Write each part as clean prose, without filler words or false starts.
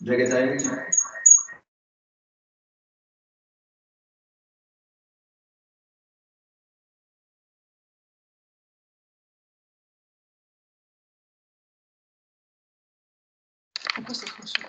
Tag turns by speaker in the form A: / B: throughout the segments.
A: Jagatai.
B: Pourquoi ça fonctionne?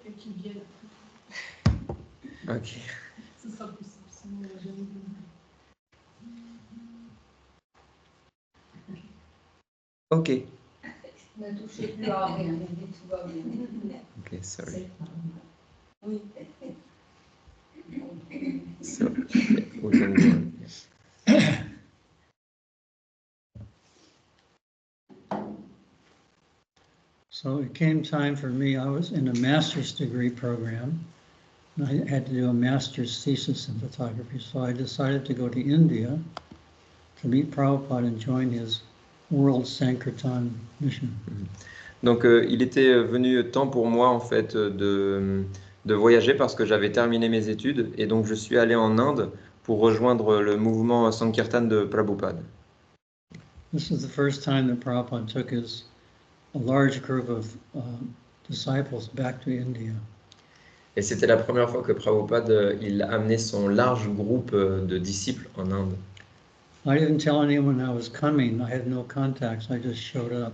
B: Et qu'ils viennent.
A: Ok.
B: Ce sera plus simple, sinon on va jamais venir.
A: Ok.
C: Ne touchez plus à rien, tout va bien.
A: Ok, sorry.
C: Oui.
A: So, yeah, we can go on. Yeah.
D: So it came time for me, I was in a master's degree program. And I had to do a master's thesis in photography, so I decided to go to India to meet Prabhupada and join his World Sankirtan mission.
A: Donc, il était venu temps pour moi, en fait, de voyager parce que j'avais terminé mes études. Et donc, je suis allé en Inde pour rejoindre le mouvement Sankirtan de Prabhupada.
D: This was the first time that Prabhupada took a large group of disciples back to India.
A: Et c'était la première fois que Prabhupada il a amené son large groupe de disciples en Inde.
D: I didn't tell anyone I was coming. I had no contacts. I just showed up.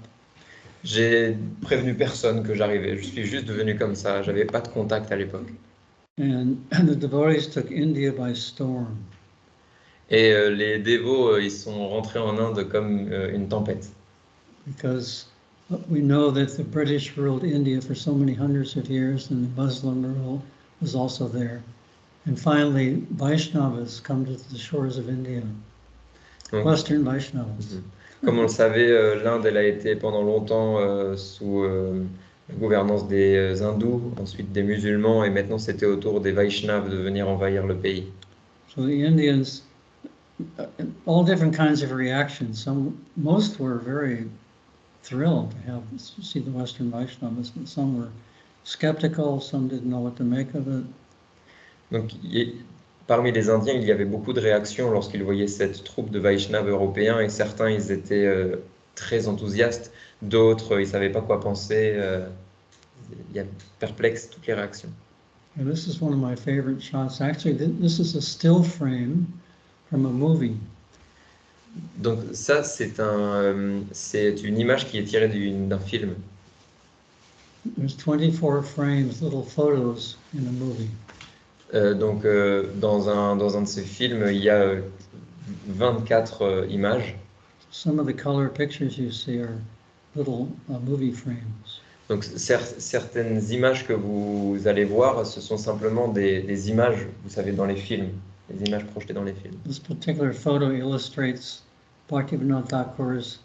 A: J'ai prévenu personne que j'arrivais. Je suis juste venu comme ça. J'avais pas de contact à l'époque.
D: And the devotees took India by storm.
A: Et les dévots, ils sont rentrés en Inde comme une tempête.
D: Because we know that the British ruled India for so many hundreds of years, and the Muslim rule was also there. And finally, Vaishnavas come to the shores of India,
A: Donc,
D: Western Vaishnavas.
A: comme on le savait, l'Inde, elle a été pendant longtemps sous la gouvernance des hindous, ensuite des musulmans, et maintenant c'était au tour des Vaishnavas de venir envahir le pays.
D: So the Indians, all different kinds of reactions. Most were very thrilled to see the Western Vaishnavas, but some were skeptical, some didn't know what to make of it.
A: Donc, parmi les Indiens, il y avait beaucoup de réactions lorsqu'ils voyaient cette troupe de Vaishnavas européens, et certains, ils étaient très enthousiastes, d'autres, ils ne savaient pas quoi penser. Il y a perplexe toutes les réactions.
D: And this is one of my favorite shots. Actually, this is a still frame from a movie.
A: Donc ça, c'est une image qui est tirée d'un film.
D: There's 24 frames, little photos in a movie.
A: Donc dans un de ces films, il y a 24 images.
D: Some of the color pictures you see are little movie frames.
A: Donc certaines images que vous allez voir, ce sont simplement des images, vous savez, dans les films, des images projetées dans les films.
D: This particular photo illustrates Bhaktivinoda Thakur's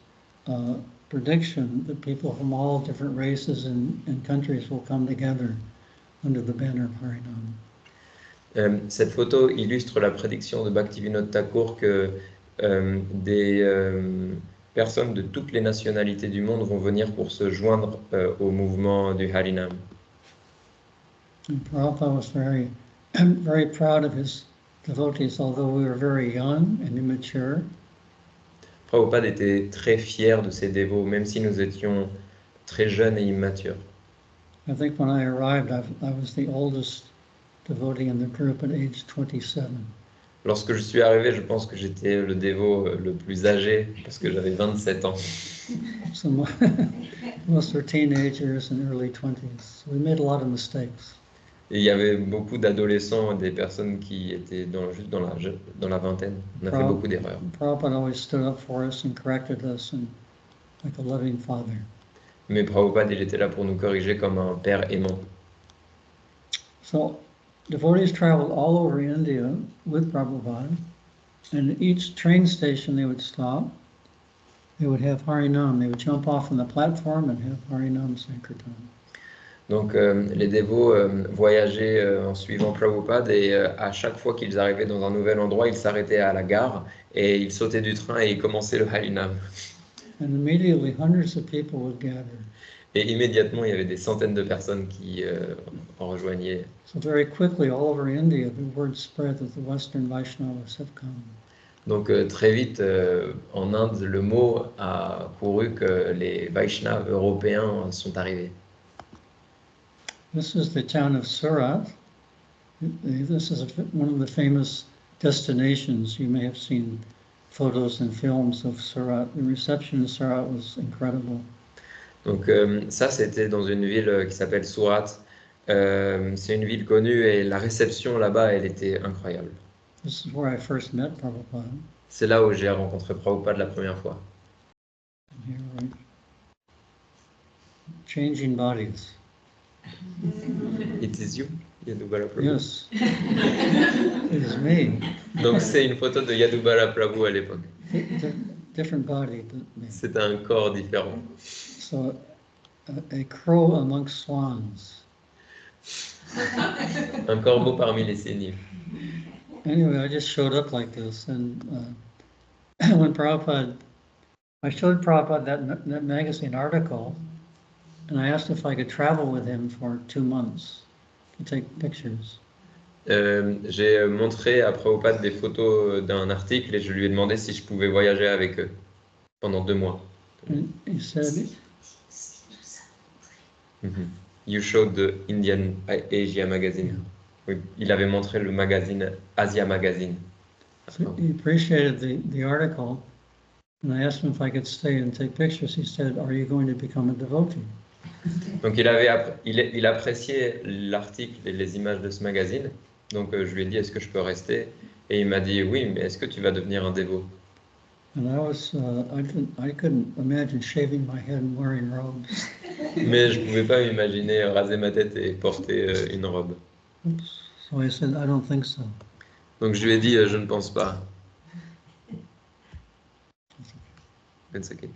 D: prediction that people from all different races and countries will come together under the banner of Harinam.
A: Cette photo illustre la prédiction de Bhaktivinoda Thakur que des personnes de toutes les nationalités du monde vont venir pour se joindre au mouvement du Harinam.
D: And Prabhupada was very, very proud of his devotees, although we were very young and immature.
A: Prabhupada était très fier de ses dévots, même si nous étions très jeunes et immatures.
D: I think when I arrived, I was the oldest devotee in the group at age 27.
A: Lorsque je suis arrivé, je pense que j'étais le dévot le plus âgé, parce que j'avais 27 ans.
D: So most were teenagers and early 20s. So we made a lot of mistakes.
A: Et il y avait beaucoup d'adolescents, des personnes qui étaient juste dans la vingtaine. On a fait beaucoup d'erreurs.
D: Prabhupada always stood up for us and corrected us and like a loving father.
A: Mais Prabhupada, il était là pour nous corriger comme un père aimant.
D: So devotees traveled all over India with Prabhupada, and at each train station they would stop, they would have Harinam. They would jump off on the platform and have Harinam Sankirtan.
A: Donc les dévots voyageaient en suivant Prabhupada et à chaque fois qu'ils arrivaient dans un nouvel endroit, ils s'arrêtaient à la gare et ils sautaient du train et ils commençaient le Harinam.
D: And immediately hundreds of people would gather.
A: Et immédiatement, il y avait des centaines de personnes qui en rejoignaient.
D: So very quickly, all over India, the word spread that the Western Vaishnavas have come.
A: Donc très vite, en Inde, le mot a couru que les Vaishnavas européens sont arrivés.
D: This is the town of Surat. This is one of the famous destinations. You may have seen photos and films of Surat. The reception in Surat was incredible.
A: Donc ça, c'était dans une ville qui s'appelle Surat. C'est une ville connue et la réception là-bas, elle était incroyable.
D: This is where I first met Prabhupada.
A: C'est là où j'ai rencontré Prabhupada la première fois.
D: Here we- Changing bodies.
A: It is you, Yadubala Prabhu.
D: Yes. It is me.
A: Donc c'est une photo de Yadubala Prabhu à l'époque.
D: Different body. But me.
A: C'était un corps différent.
D: So, a crow amongst swans.
A: Un corbeau parmi les cygnes.
D: Anyway, I just showed up like this, and when Prabhupada, I showed Prabhupada that magazine article, and I asked if I could travel with him for 2 months to take pictures.
A: J'ai montré à Prabhupada des photos d'un article et je lui ai demandé si je pouvais voyager avec eux pendant 2 mois.
D: And he said,
A: You showed the Indian Asia magazine. Oui, il avait montré le magazine Asia Magazine.
D: so he appreciated the article, and I asked him if I could stay and take pictures. He said, "Are you going to become a devotee?"
A: Donc il appréciait l'article et les images de ce magazine. Donc je lui ai dit est-ce que je peux rester? Et il m'a dit oui, mais est-ce que tu vas devenir un dévot?
D: And I couldn't imagine shaving my head and wearing robes.
A: Mais je pouvais pas m'imaginer raser ma tête et porter une robe.
D: Oops. So I said, "I don't think so."
A: Donc je lui ai dit je ne pense pas. It's okay.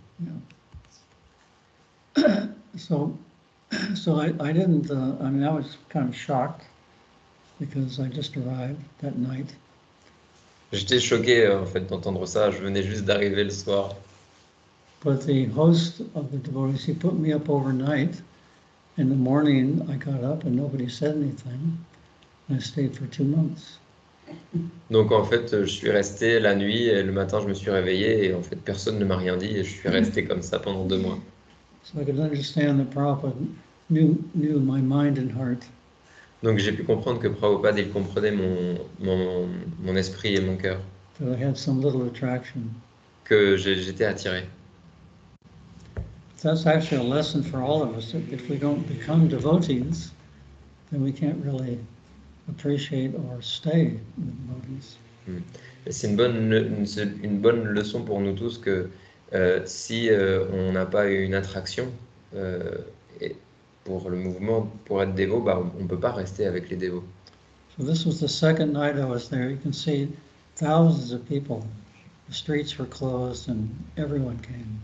D: So I didn't. I mean, I was kind of shocked because I just arrived that night.
A: J'étais choqué en fait d'entendre ça. Je venais juste d'arriver le soir.
D: But the host of the devotees, he put me up overnight. In the morning, I got up and nobody said anything. And I stayed for 2 months.
A: Donc en fait, je suis resté la nuit et le matin, je me suis réveillé et en fait, personne ne m'a rien dit et je suis resté comme ça pendant 2 mois.
D: So I could understand that Prabhupada knew my mind and heart.
A: Donc j'ai pu comprendre que Prabhupada, il comprenait mon esprit et mon cœur,
D: That I had some little attraction.
A: que j'étais attiré.
D: That's actually a lesson for all of us. If we don't become devotees, then we can't really appreciate or stay with devotees.
A: Et c'est une bonne leçon pour nous tous que si on n'a pas une attraction et pour le mouvement, pour être dévot, bah, on ne peut pas rester avec les dévots.
D: So this was the second night I was there. You can see thousands of people. The streets were closed and everyone came.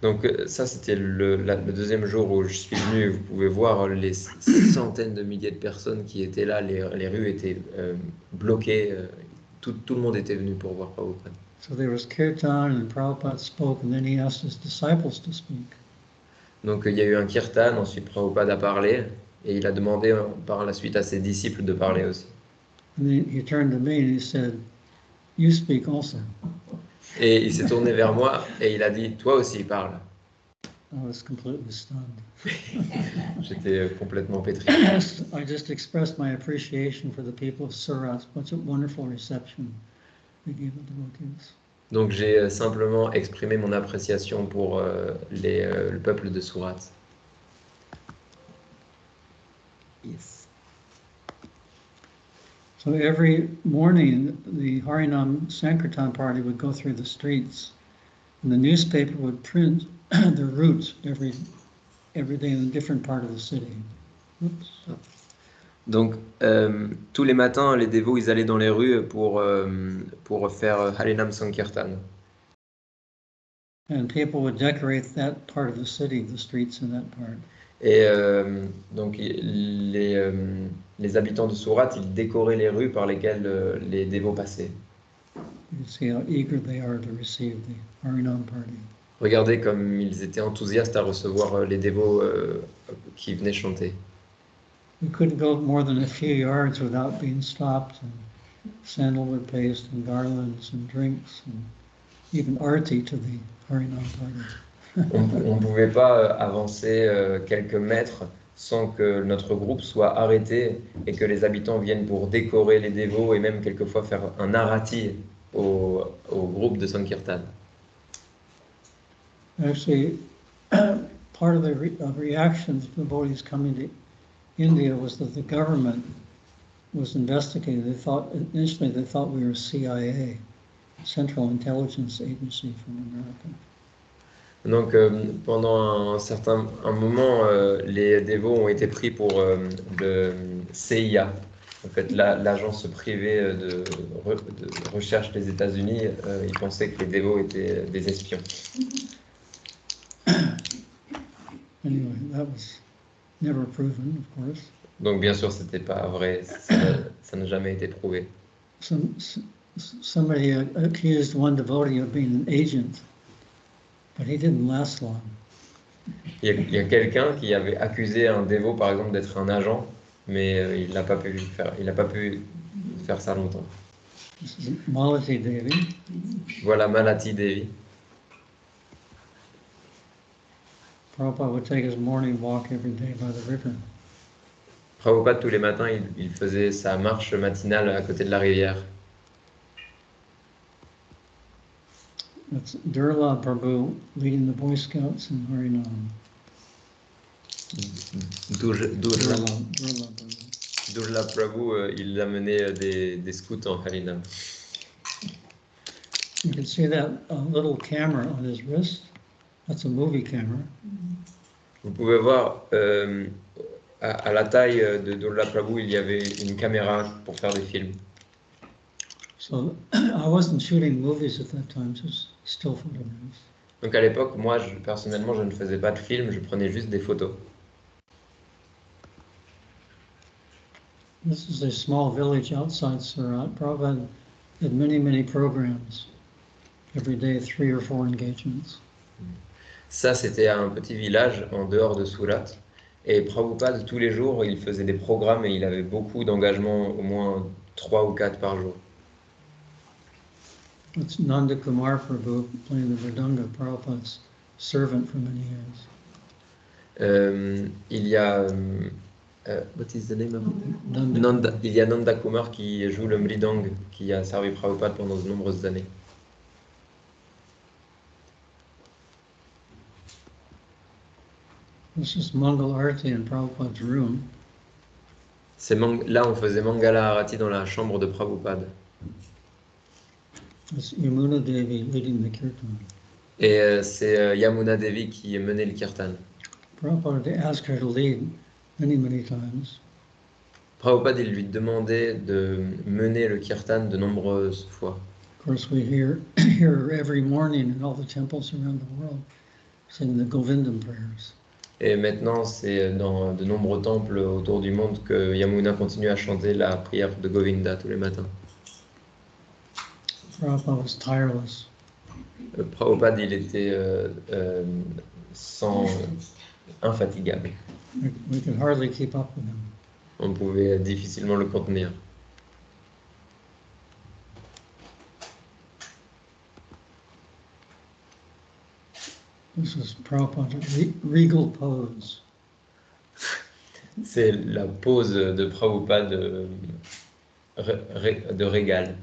A: Donc ça, c'était le deuxième jour où je suis venu. Vous pouvez voir les centaines de milliers de personnes qui étaient là. Les rues étaient bloquées. Tout le monde était venu pour voir Prabhupada.
D: So there was kirtan and Prabhupada spoke and then he asked his disciples to speak.
A: Donc il y a eu un kirtan, ensuite Prabhupada a parlé et il a demandé par la suite à ses disciples de parler aussi.
D: And then he turned to me and he said, "You speak also."
A: Et il s'est tourné vers moi et il a dit toi aussi parle.
D: I was completely stunned.
A: J'étais complètement pétri.
D: I just expressed my appreciation for the people of Surat. What a wonderful reception they gave the devotees.
A: Donc j'ai simplement exprimé mon appréciation pour le peuple de Surat. Yes.
D: So every morning, the Harinam Sankirtan party would go through the streets, and the newspaper would print their routes every day in a different part of the city. Oops.
A: Donc tous les matins, les dévots, ils allaient dans les rues pour faire Harinam Sankirtan.
D: And people would decorate that part of the city, the streets in that part.
A: Et donc les habitants de Surat, ils décoraient les rues par lesquelles les dévots passaient.
D: You see how eager they are to receive the Harinam party.
A: Regardez comme ils étaient enthousiastes à recevoir les dévots qui venaient chanter.
D: We couldn't go more than a few yards without being stopped, and sandalwood paste and garlands and drinks and even arti to the Harinam party.
A: On ne pouvait pas avancer quelques mètres sans que notre groupe soit arrêté et que les habitants viennent pour décorer les dévots et même quelquefois faire un arati au groupe de Sankirtan.
D: Actually, part of the reaction to devotees coming to India was that the government was investigating. Initially they thought we were CIA, Central Intelligence Agency from America.
A: Donc pendant un moment, les dévots ont été pris pour le CIA, en fait l'agence privée de recherche des États-Unis. Ils pensaient que les dévots étaient des espions.
D: Anyway, that was never proven, of course.
A: Donc bien sûr, c'était pas vrai, ça n'a jamais été prouvé.
D: Somebody accused one devotee of being an agent, but he didn't last long.
A: Il y a quelqu'un qui avait accusé un dévot, par exemple, d'être un agent, mais il n'a pas pu faire ça longtemps.
D: This is Malati Devi.
A: Voilà Malati Devi.
D: Prabhupada would take his morning walk every day by the river.
A: Prabhupada, tous les matins, il faisait sa marche matinale à côté de la rivière.
D: That's Durla Prabhu leading the Boy Scouts in Harinam. Durla Prabhu.
A: Durla Prabhu, il a mené des scouts en Harinam.
D: You can see that little camera on his wrist. That's a movie camera.
A: Vous pouvez voir à la taille de Durla Prabhu, il y avait une caméra pour faire des films.
D: So I wasn't shooting movies at that time, just still photographs.
A: Donc à l'époque, moi, personnellement, je ne faisais pas de films, je prenais juste des photos.
D: This is a small village outside Surat. Prabhupada had many programs. Every day, 3 or 4 engagements.
A: Ça, c'était un petit village en dehors de Surat. Et Prabhupada, tous les jours, il faisait des programmes et il avait beaucoup d'engagements, au moins 3 ou 4 par jour.
D: It's Nanda Kumar Prabhu playing the Mridanga, Prabhupada's servant for many years.
A: Il y a... what is the name of it? Il y a Nanda Kumar qui joue le Mridang, qui a servi Prabhupada pendant de nombreuses années.
D: This is Mangal Arati in Prabhupada's room.
A: Là, on faisait Mangala Arati dans la chambre de Prabhupada.
D: It's Yamuna Devi leading the kirtan.
A: Et c'est Yamuna Devi qui menait le kirtan.
D: Prabhupada asked her to lead many times.
A: Prabhupada, il lui demandait de mener le kirtan de nombreuses fois.
D: Of course, we hear her every morning in all the temples around the world sing the Govindam prayers.
A: Et maintenant, c'est dans de nombreux temples autour du monde que Yamuna continue à chanter la prière de Govinda tous les matins.
D: Prabhupada was tireless.
A: Prabhupada, il était infatigable.
D: We could hardly keep up with him.
A: On pouvait difficilement le contenir.
D: This is Prabhupada's regal pose.
A: C'est la pose de Prabhupada de régal.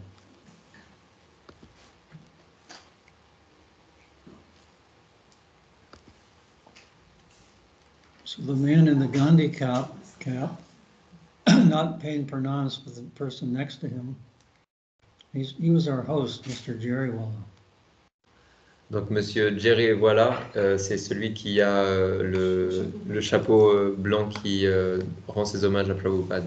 D: So the man in the Gandhi cap, not paying pranams with the person next to him, he was our host, Mr. Jeriwala.
A: Donc Monsieur Jerry Voilà, c'est celui qui a le chapeau blanc qui rend ses hommages à Prabhupada.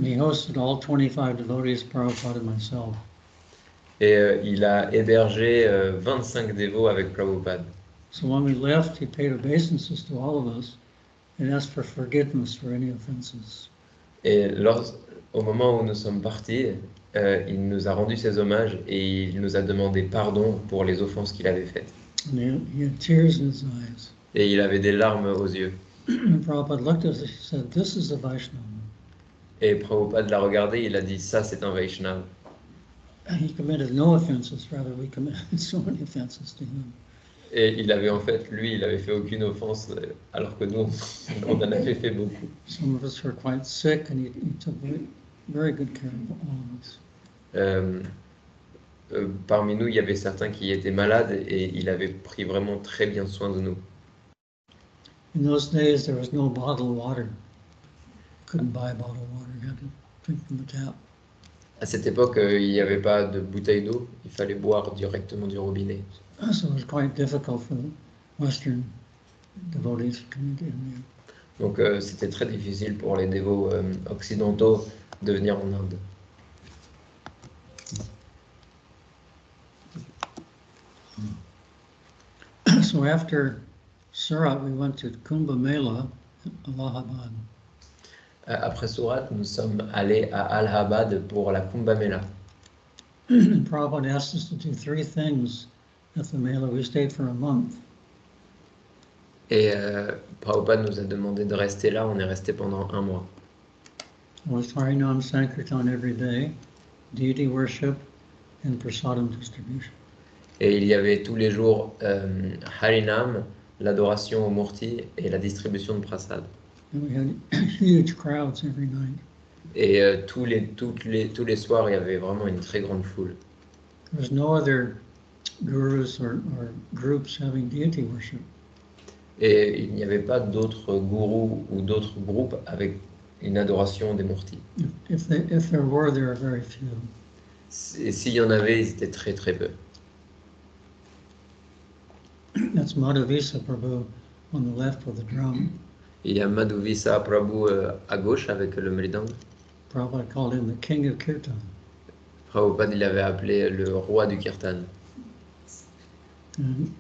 D: He hosted all 25 devotees, Prabhupada and myself.
A: Et il a hébergé 25 dévots avec Prabhupada.
D: So when we left, he paid obeisances to all of us and asked for forgiveness for any offenses.
A: Et au moment où nous sommes partis, il nous a rendu ses hommages et il nous a demandé pardon pour les offenses qu'il avait faites.
D: And he had tears in his eyes.
A: Et il avait des larmes aux yeux.
D: And Prabhupada looked at us and he said, "This is a Vaishnava."
A: Et Prabhupada l'a regardé, il a dit, ça c'est un Vaishnav.
D: He committed no offenses, rather we committed so many offenses to him.
A: Et il avait il avait fait aucune offense, alors que nous, on en avait fait beaucoup.
D: Some of us were quite sick and he took very good care of all of us.
A: Parmi nous, il y avait certains qui étaient malades et il avait pris vraiment très bien soin de nous.
D: In those days, there was no bottled water. Couldn't buy bottled water. You had to drink from the tap.
A: À cette époque, il n'y avait pas de bouteille d'eau, il fallait boire directement du robinet.
D: So it was quite difficult for the Western devotees coming to India.
A: Donc c'était très difficile pour les dévots occidentaux de venir en Inde.
D: So after Surat, we went to Kumbh Mela in Allahabad.
A: Après Surat, nous sommes allés à Allahabad pour la Kumbh Mela.
D: And Prabhupada asked us to do 3 things at the Mela. We stayed for a month.
A: Et Prabhupada nous a demandé de rester là, on est resté pendant 1 mois.
D: It was Harinam Sankirtan every day, deity worship, and prasadam distribution.
A: Et il y avait tous les jours Harinam, l'adoration au Murti et la distribution de prasad.
D: And we had huge crowds every night.
A: Et tous les soirs, il y avait vraiment une très grande foule.
D: There was no other gurus or groups having deity worship.
A: Et il n'y avait pas d'autres gourous ou d'autres groupes avec une adoration des Murtis.
D: If there were very few.
A: Et s'il y en avait, ils étaient très très peu.
D: That's Madhavisa Prabhu on the left with the drum.
A: Il y a Madhuvisa Prabhu à gauche avec le mridang.
D: Prabhupada called him the king of kirtan.
A: Prabhupada, il avait appelé le roi du kirtan.
D: And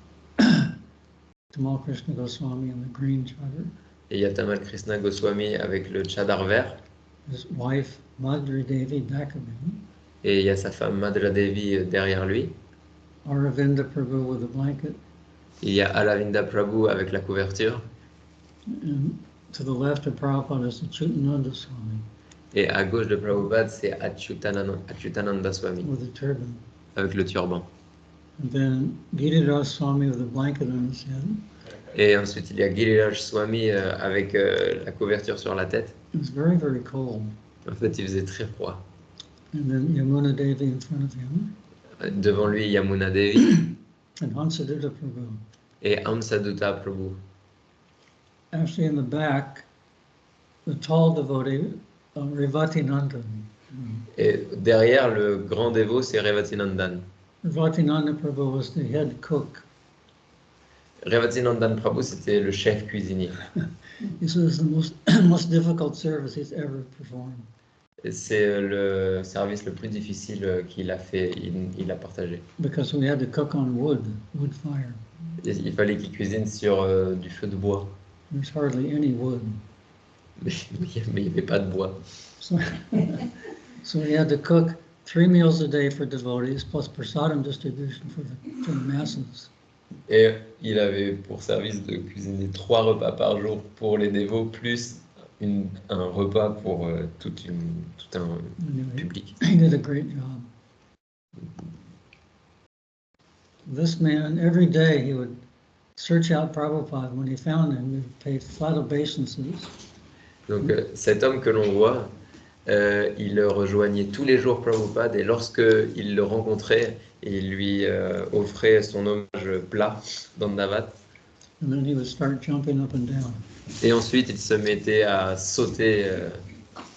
D: Tamal Krishna Goswami in the green chadar.
A: Et il y a Tamal Krishna Goswami avec le chadar vert.
D: His wife Madhuri Devi back of him.
A: Et il y a sa femme Madhura Devi derrière lui.
D: Aravinda Prabhu with a blanket.
A: Il y a Alavinda Prabhu avec la couverture.
D: And to the left of Prabhupada is the Chutananda Swami
A: Et à gauche de Prabhupada, c'est Achyutananda Swami
D: with a turban.
A: avec le turban.
D: And then Giriraj Swami with a blanket on his head.
A: Et ensuite, il y a Giriraj Swami avec la couverture sur la tête.
D: It was very, very cold.
A: En fait, il faisait très froid.
D: And then Yamuna Devi in front of him.
A: Devant lui, Yamuna Devi
D: And Hansadutta Prabhu.
A: et Hamsadutta Prabhu.
D: Actually, in the back, the tall devotee, Revatinanda.
A: Et derrière, le grand dévot, c'est Revatinandan.
D: Revatinanda Prabhu was the head cook.
A: Revatinandan Prabhu, c'était le chef cuisinier.
D: This was the most difficult service he's ever performed.
A: Et c'est le service le plus difficile qu'il a fait, il a partagé.
D: Because we had to cook on wood fire.
A: Et il fallait qu'il cuisine sur du feu de bois.
D: There's hardly any wood.
A: Mais il n'y avait pas de bois.
D: So, so we had to cook 3 meals a day for devotees, plus prasadam distribution for the masses.
A: Et il avait pour service de cuisiner 3 repas par jour pour les dévots, plus un repas pour tout un public.
D: He did a great job. This man, every day he would search out Prabhupada. When he found him, he would pay flat obeisances.
A: Donc cet homme que l'on voit, il rejoignait tous les jours Prabhupada et lorsqu'il le rencontrait, il lui offrait son hommage plat dans Navat.
D: And then he would start jumping up and down.
A: Et ensuite, il se mettait à sauter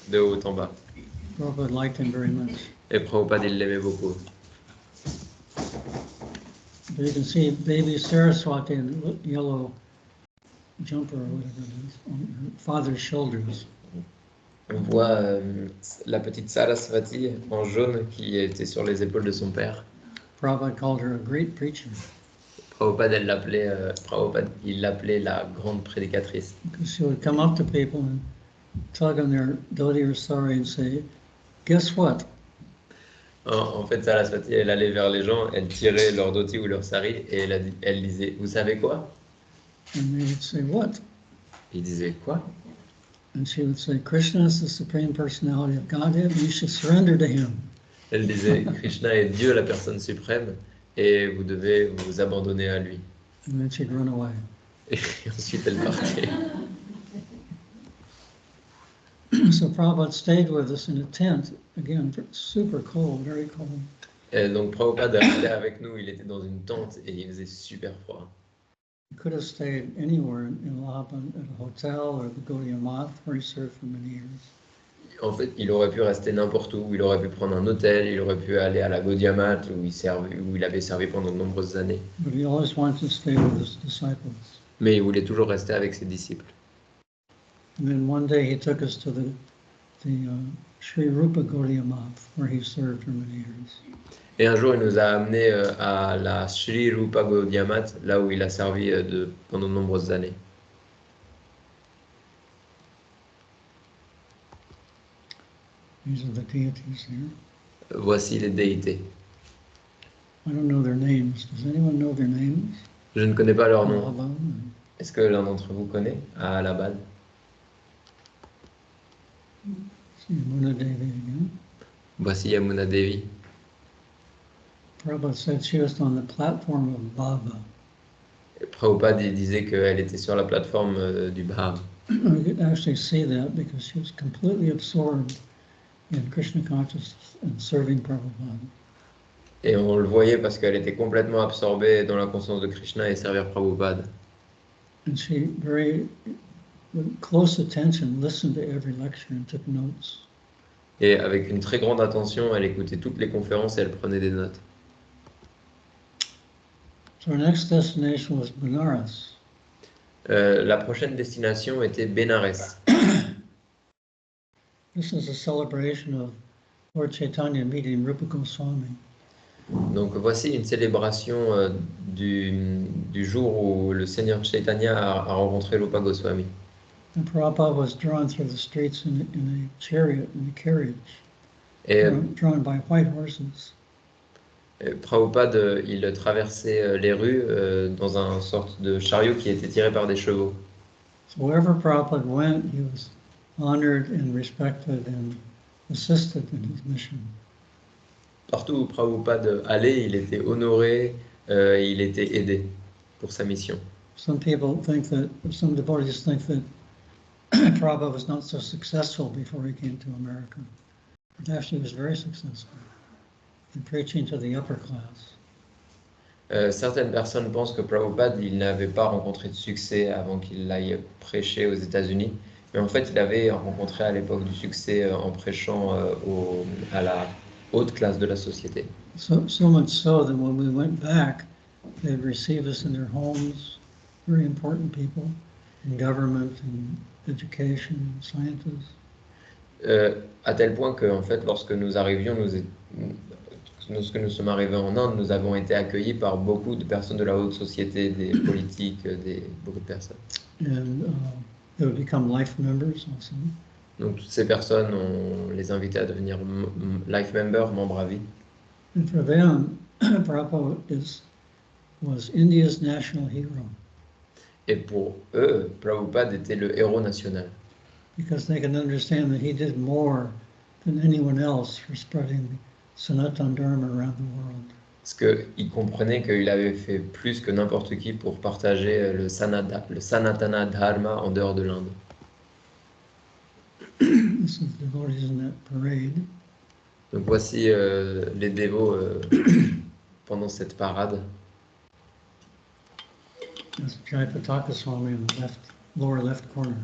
A: de haut en bas.
D: Prabhupada liked him very much.
A: Et Prabhupada, il l'aimait beaucoup.
D: But you can see baby Saraswati in the yellow jumper or whatever it is on her father's shoulders.
A: On voit la petite Saraswati en jaune qui était sur les épaules de son père.
D: Prabhupada called her a great preacher
A: Prabhupada, il l'appelait la grande prédicatrice.
D: because she would come up to people and tug on their dhoti or sari and say, guess what?
A: En fait, Saraswati, elle allait vers les gens, elle tirait leur dhoti ou leur sari et elle disait, vous savez quoi?
D: And they would say, what?
A: Ils disaient quoi?
D: And she would say, Krishna is the Supreme Personality of Godhead, you should surrender to him.
A: Elle disait, Krishna est Dieu, la personne suprême, et vous devez vous abandonner à lui.
D: And then she'd run away.
A: Et ensuite, elle partait.
D: So Prabhupada stayed with us in a tent, again, super cold, very cold.
A: Et donc Prabhupada restait avec nous, il était dans une tente et il faisait super froid.
D: He could have stayed anywhere in Allahabad at a hotel or the Gaudiya Math, where he served for many years.
A: En fait, il aurait pu rester n'importe où, il aurait pu prendre un hôtel, il aurait pu aller à la Gaudiya Math où il avait servi pendant de nombreuses années.
D: But he always wanted to stay with his disciples.
A: Mais il voulait toujours rester avec ses disciples.
D: And then one day he took us to the Sri Rupa Gaudiya Math, where he served for many years.
A: Et un jour, il nous a amenés à la Sri Rupa Gaudiya Math, là où il a servi pendant de nombreuses années.
D: These are the deities here.
A: Voici les déités.
D: I don't know their names. Does anyone know their names?
A: Je ne connais pas leur nom.
D: Allahabad.
A: Est-ce que l'un d'entre vous connaît à Allahabad?
D: See Yamuna Devi again.
A: Voici Yamuna Devi.
D: Prabhupada said she was on the platform of Baba.
A: Et Prabhupada il disait qu'elle était sur la plateforme du Bhava.
D: We could actually see that because she was completely absorbed in Krishna consciousness and serving Prabhupada.
A: Et on le voyait parce qu'elle était complètement absorbée dans la conscience de Krishna et servir Prabhupada.
D: And she very, with close attention, listened to every lecture and took notes.
A: Et avec une très grande attention, elle écoutait toutes les conférences et elle prenait des notes.
D: So our next destination was Benares.
A: La prochaine destination était Bénarès.
D: This is a celebration of Lord Chaitanya meeting Rupa Goswami.
A: Donc voici une célébration du jour où le Seigneur Chaitanya a rencontré Rupa Goswami.
D: And Prabhupada was drawn through the streets in a chariot, in a carriage,
A: Et
D: drawn by white horses.
A: Prabhupada, il traversait les rues dans une sorte de chariot qui était tiré par des chevaux.
D: So wherever Prabhupada went, he was honored and respected and assisted in his mission.
A: Partout où Prabhupada allait, il était honoré, il était aidé pour sa mission.
D: Some devotees think that Prabhupada was not so successful before he came to America. But actually he was very successful in preaching to the upper class.
A: Certaines personnes pensent que Prabhupada, il n'avait pas rencontré de succès avant qu'il aille prêcher aux États-Unis. Mais en fait, il avait rencontré à l'époque du succès en prêchant à la haute classe de la société.
D: So much so that when we went back, they'd receive us in their homes, very important people in government and education, scientists.
A: À tel point que, en fait, lorsque nous arrivions, lorsque nous sommes arrivés en Inde, nous avons été accueillis par beaucoup de personnes de la haute société, des politiques, beaucoup de personnes.
D: And they would become life members also.
A: Donc toutes ces personnes, on les invitait à devenir life members, membres à vie.
D: And for them, Prabhupada was India's national hero
A: Et pour eux, Prabhupada était le héros national.
D: because they can understand that he did more than anyone else for spreading Sanatana Dharma around the world.
A: Parce qu'ils comprenaient qu'il avait fait plus que n'importe qui pour partager le Sanatana Dharma en dehors de l'Inde.
D: This is devotees in that parade.
A: Donc voici les dévots pendant cette parade.
D: That's Jayapataka Swami in the lower left corner.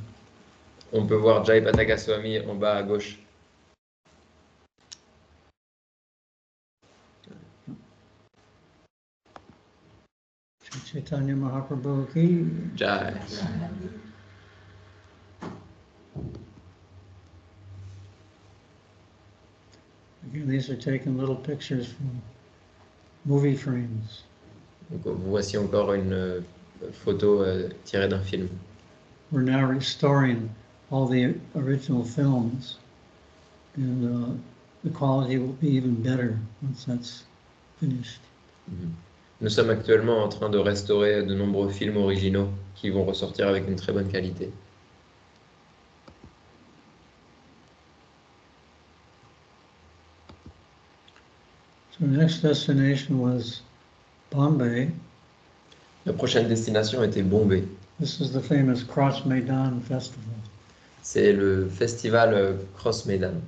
A: On peut voir Jayapataka Swami en bas à gauche.
D: Chaitanya Mahaprabhu ki.
A: Jai.
D: Again, these are taken little pictures from movie frames.
A: Donc, voici encore une photo tirée d'un film.
D: We're now restoring all the original films, and the quality will be even better once that's finished.
A: Nous sommes actuellement en train de restaurer de nombreux films originaux qui vont ressortir avec une très bonne qualité.
D: So the next destination was Bombay.
A: La prochaine destination était Bombay.
D: This is the famous Cross Maidan Festival.
A: C'est le festival Cross Maidan.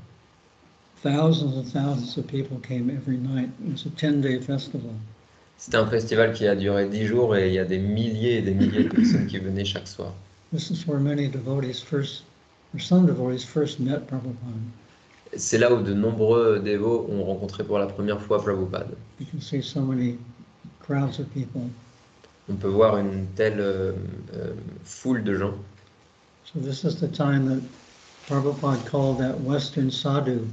D: Thousands and thousands of people came every night. It was a 10-day festival.
A: C'était un festival qui a duré 10 jours et il y a des milliers et des milliers de personnes qui venaient chaque soir.
D: This is where many devotees first, or some devotees first met Prabhupada.
A: C'est là où de nombreux dévots ont rencontré pour la première fois Prabhupada.
D: You can see so many crowds of people.
A: On peut voir une telle foule de gens.
D: So this is the time that Prabhupada called that Western sadhu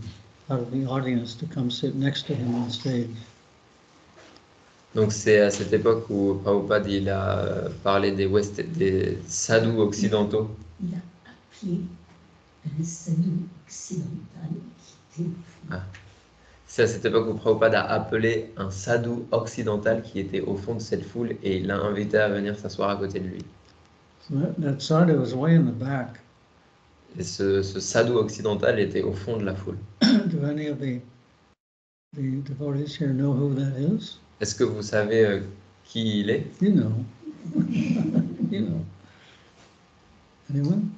D: out of the audience to come sit next to him on stage.
A: Donc c'est à cette époque où Prabhupada il a parlé des sadhus occidentaux.
C: Il a appelé un sadhu occidental qui était
A: C'est à cette époque où Prabhupada a appelé un sadhu occidental qui était au fond de cette foule et il l'a invité à venir s'asseoir à côté de lui.
D: So that sadhu was way in the back.
A: Et ce sadhu occidental était au fond de la foule.
D: Do any of the devotees here know who that is?
A: Est-ce que vous savez qui il est?
D: You know. You know. Anyone?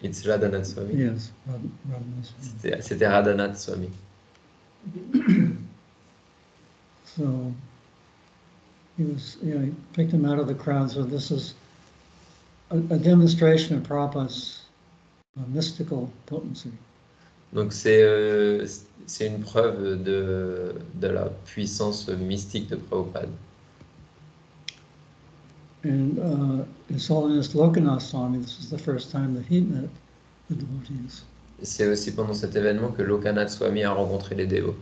A: It's Radhanath Swami.
D: Yes. Radha.
A: C'était Radhanath Swami.
D: So he picked him out of the crowd. So this is a demonstration of Prabhupada's mystical potency.
A: Donc c'est une preuve de la puissance mystique de Prabhupada.
D: And His Holiness Lokanath Swami, this is the first time that he met the devotees.
A: C'est aussi pendant cet événement que Lokanath Swami a rencontré les dévots.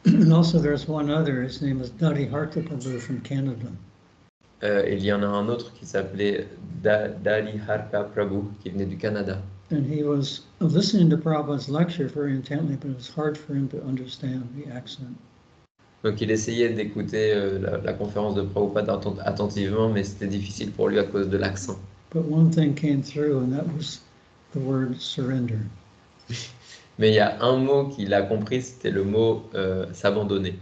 D: And also there's one other, his name is Dadi Harta Prabhu from Canada.
A: Il y en a un autre qui s'appelait Dali Harka Prabhu, qui venait du Canada.
D: And he was listening to Prabhupada's lecture very intently, but it was hard for him to understand the accent.
A: Donc il essayait d'écouter la conférence de Prabhupada attentivement, mais c'était difficile pour lui à cause de l'accent.
D: But one thing came through, and that was the word surrender.
A: Mais il y a un mot qu'il a compris, c'était le mot s'abandonner.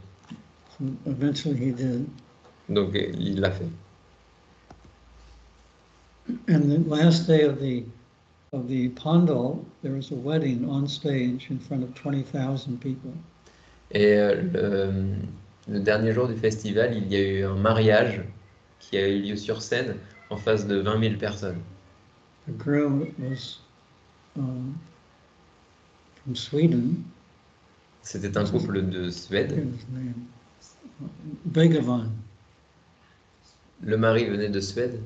D: So eventually he did.
A: Donc il l'a fait.
D: And the last day of the Pandal, there was a wedding on stage in front of 20,000 people.
A: Et le dernier jour du festival, il y a eu un mariage qui a eu lieu sur scène en face de 20 000 personnes.
D: The groom was from Sweden.
A: C'était un couple de
D: I
A: Suède.
D: forget his name. Begavan.
A: Le mari venait de Suède.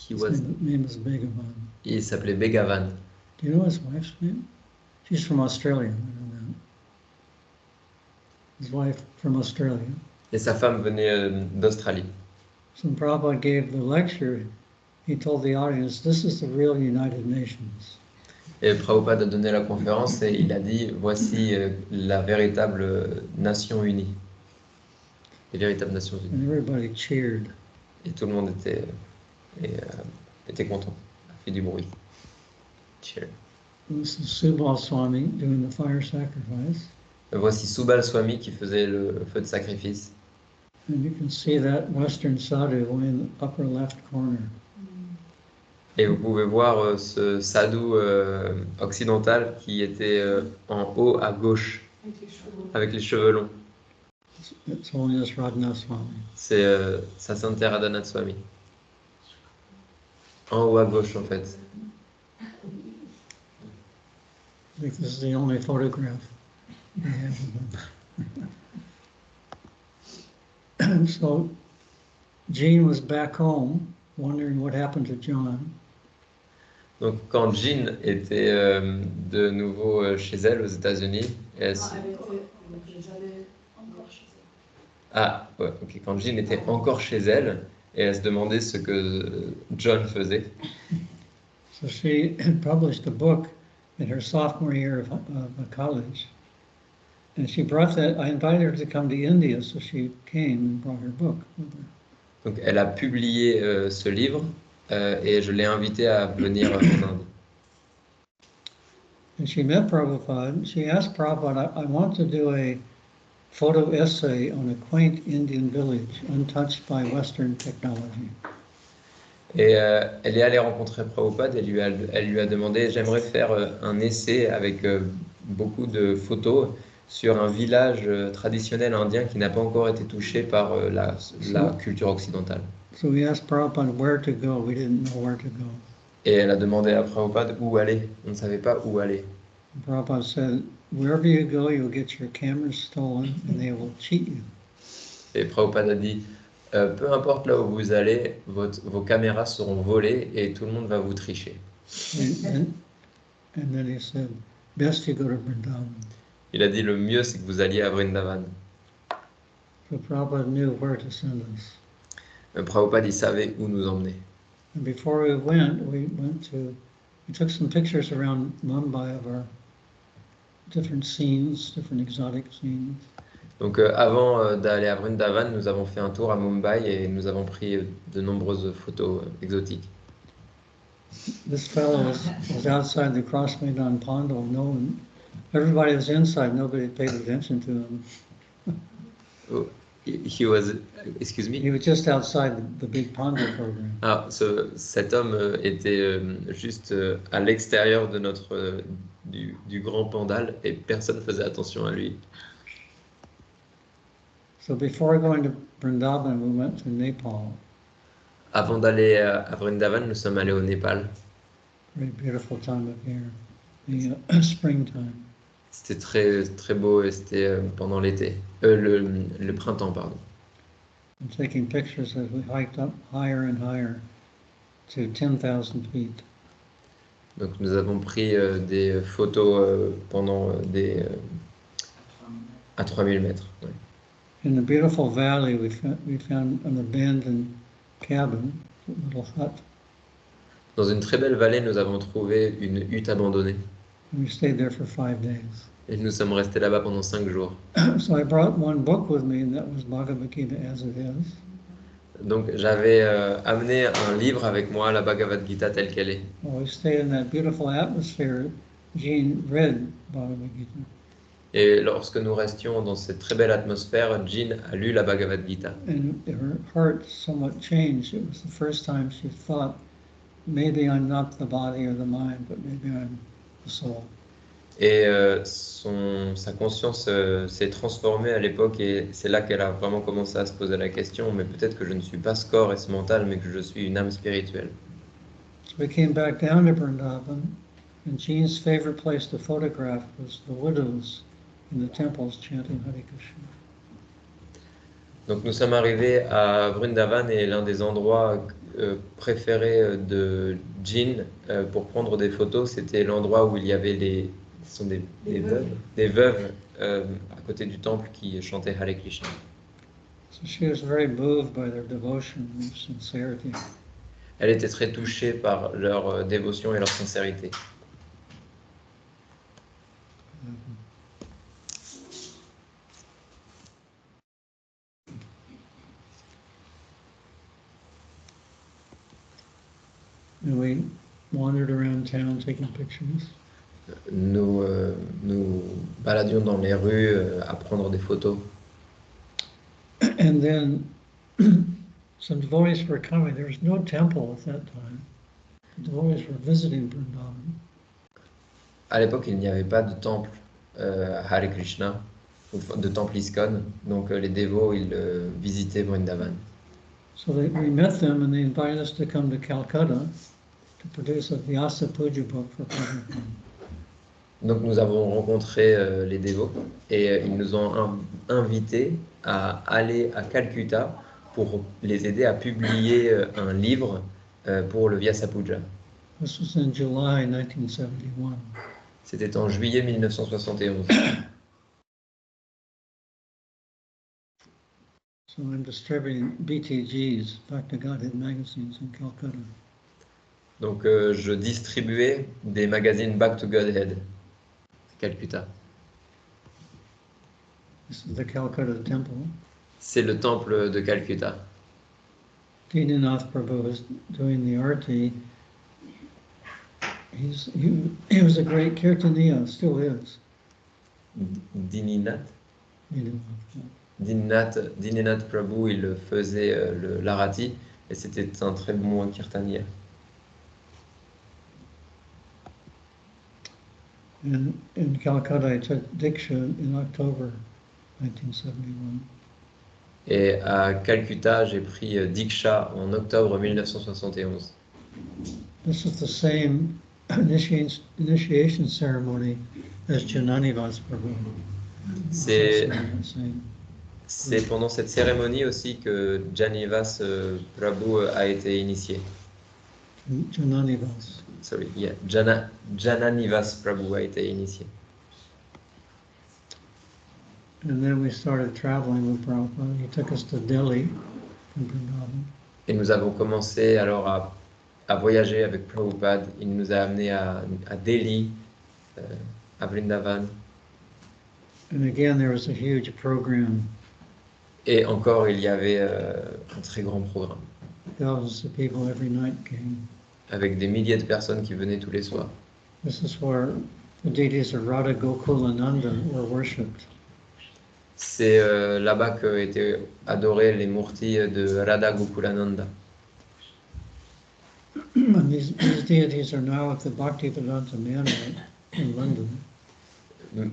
D: His name is Begavan.
A: Il s'appelait Begavan.
D: Do you know his wife's name? She's from Australia. I don't know. His wife from Australia.
A: Et sa femme venait d'Australie.
D: So when Prabhupada gave the lecture, he told the audience, this is the real United Nations.
A: Et Prabhupada a donné la conférence et il a dit, voici la véritable nation unie. Les véritables nations unies.
D: And everybody cheered.
A: Et tout le monde était content, a fait du bruit. Cheer.
D: This is Subal Swami doing the fire sacrifice.
A: Voici Subal Swami qui faisait le feu de sacrifice.
D: And you can see that Western sadhu in the upper left corner.
A: Et vous pouvez voir ce sadhu occidental qui était en haut à gauche, avec les cheveux longs.
D: It's Holiness Radhanath Swami.
A: C'est sa sainteté Radhanath Swami. En haut à gauche en fait.
D: I think this is the only photograph we have of him. And so Jean was back home wondering what happened to John.
A: Donc quand Jean était de nouveau chez elle aux États-Unis,
B: J'allais encore chez
A: Ah, ouais, ok. Quand Jean était encore chez elle et elle se demandait ce que John faisait.
D: So she had published a book in her sophomore year of college. And she brought that, I invited her to come to India, so she came and brought her book with her.
A: Donc, elle a publié ce livre et je l'ai invitée à venir en Inde.
D: And she met Prabhupada. She asked Prabhupada, I want to do a photo essay on a quaint Indian village untouched by Western technology.
A: Et elle est allée rencontrer Prabhupada et elle lui a demandé, j'aimerais faire un essai avec beaucoup de photos sur un village traditionnel indien qui n'a pas encore été touché par la culture occidentale.
D: So we asked Prabhupada where to go. We didn't know where to go.
A: Et elle a demandé à Prabhupada où aller. On ne savait pas où aller.
D: And Prabhupada said, wherever you go, you'll get your cameras stolen and they will cheat you.
A: Et Prabhupada a dit, peu importe là où vous allez, vos caméras seront volées et tout le monde va vous tricher.
D: And then he said, best you go to Vrindavan.
A: Il a dit, le mieux c'est que vous alliez à Vrindavan.
D: So Prabhupada knew where to send us.
A: Prabhupada, il savait où nous emmener.
D: And before we took some pictures around Mumbai of our different scenes, different exotic scenes.
A: Donc avant d'aller à Vrindavan, nous avons fait un tour à Mumbai et nous avons pris de nombreuses photos exotiques.
D: This fellow was outside the Cross Maidan Pandal. Everybody was inside. Nobody paid attention to him.
A: Oh, he was, excuse me?
D: He was just outside the big Pandal program.
A: Ah, cet homme était juste à l'extérieur de du grand pandal et personne ne faisait attention à lui.
D: So before going to Vrindavan, we went to Nepal.
A: Avant d'aller à Vrindavan, nous sommes allés au Népal.
D: Very beautiful time of year, the springtime.
A: C'était très, très beau et c'était pendant l'été, le printemps, pardon.
D: And taking pictures as we hiked up higher and higher to 10,000 feet.
A: Donc nous avons pris des photos pendant à 3000 mètres. Ouais.
D: In the beautiful valley, we found an abandoned cabin, a little hut.
A: Dans une très belle vallée, nous avons trouvé une hutte abandonnée.
D: And we stayed there for 5 days.
A: Et nous sommes restés là-bas pendant 5 jours.
D: So I brought one book with me, and that was Bhagavad Gita as it is.
A: Donc j'avais amené un livre avec moi, la Bhagavad Gita telle qu'elle est.
D: Well, we stayed in that beautiful atmosphere. Jean read Bhagavad Gita.
A: Et lorsque nous restions dans cette très belle atmosphère, Jean a lu la Bhagavad Gita.
D: And her heart somewhat changed. It was the first time she thought, maybe I'm not the body or the mind, but maybe I'm the soul.
A: Et sa conscience s'est transformée à l'époque et c'est là qu'elle a vraiment commencé à se poser la question, mais peut-être que je ne suis pas ce corps et ce mental, mais que je suis une âme spirituelle.
D: So we came back down to Vrindavan, and Jean's favorite place to photograph was the widows in the temples chanting Hare Krishna.
A: Donc nous sommes arrivés à Vrindavan et l'un des endroits préférés de Jean pour prendre des photos, c'était l'endroit où il y avait des veuves à côté du temple qui chantaient Hare Krishna.
D: So she was very moved by their devotion and sincerity.
A: Elle était très touchée par leur dévotion et leur sincérité.
D: And we wandered around town taking pictures.
A: Nous nous baladions dans les rues à prendre des photos.
D: And then some devotees were coming. There was no temple at that time. The devotees were visiting Vrindavan.
A: À l'époque, il n'y avait pas de temple Hare Krishna, de temple ISKCON, donc les dévots, ils visitaient Vrindavan.
D: So we met them and they invited us to come to Calcutta to produce a Vyasa Puja book for Prabhupada.
A: Donc nous avons rencontré les dévots et ils nous ont invités à aller à Calcutta pour les aider à publier un livre pour le Vyasa Puja.
D: This was in July 1971.
A: C'était en juillet 1971.
D: So I'm distributing BTGs, Back to Godhead magazines in Calcutta.
A: Donc, je distribuais des magazines Back to Godhead, Calcutta.
D: This is the Calcutta temple.
A: C'est le temple de Calcutta.
D: Dinanath Prabhu was doing the arti. He was a great kirtaniya, still is.
A: Dininath
D: Dinanath, yeah.
A: Dininath Prabhu, il faisait l'arati et c'était un très bon kirtaniya.
D: In Calcutta, I took Diksha in October 1971.
A: Et à Calcutta, j'ai pris Diksha en octobre 1971.
D: This is the same initiation ceremony as Jananivas Prabhu.
A: C'est pendant cette cérémonie aussi que Janivas Prabhu a été initié.
D: Jananivas.
A: Sorry, yeah, Jananivas Prabhu a été initié.
D: And then we started traveling with Prabhupada. He took us to Delhi from Vrindavan.
A: Et nous avons commencé alors à voyager avec Prabhupada. Il nous a amenés à Delhi, à Vrindavan.
D: And again, there was a huge program.
A: Et encore, il y avait un très grand programme.
D: Thousands of people every night came.
A: Avec des milliers de personnes qui venaient tous les soirs.
D: This is where the deities of Radha Gokulananda were worshipped.
A: C'est là-bas qu'étaient adorés les murtis de Radha Gokulananda.
D: And these deities are now at the Bhaktivedanta Manor in London.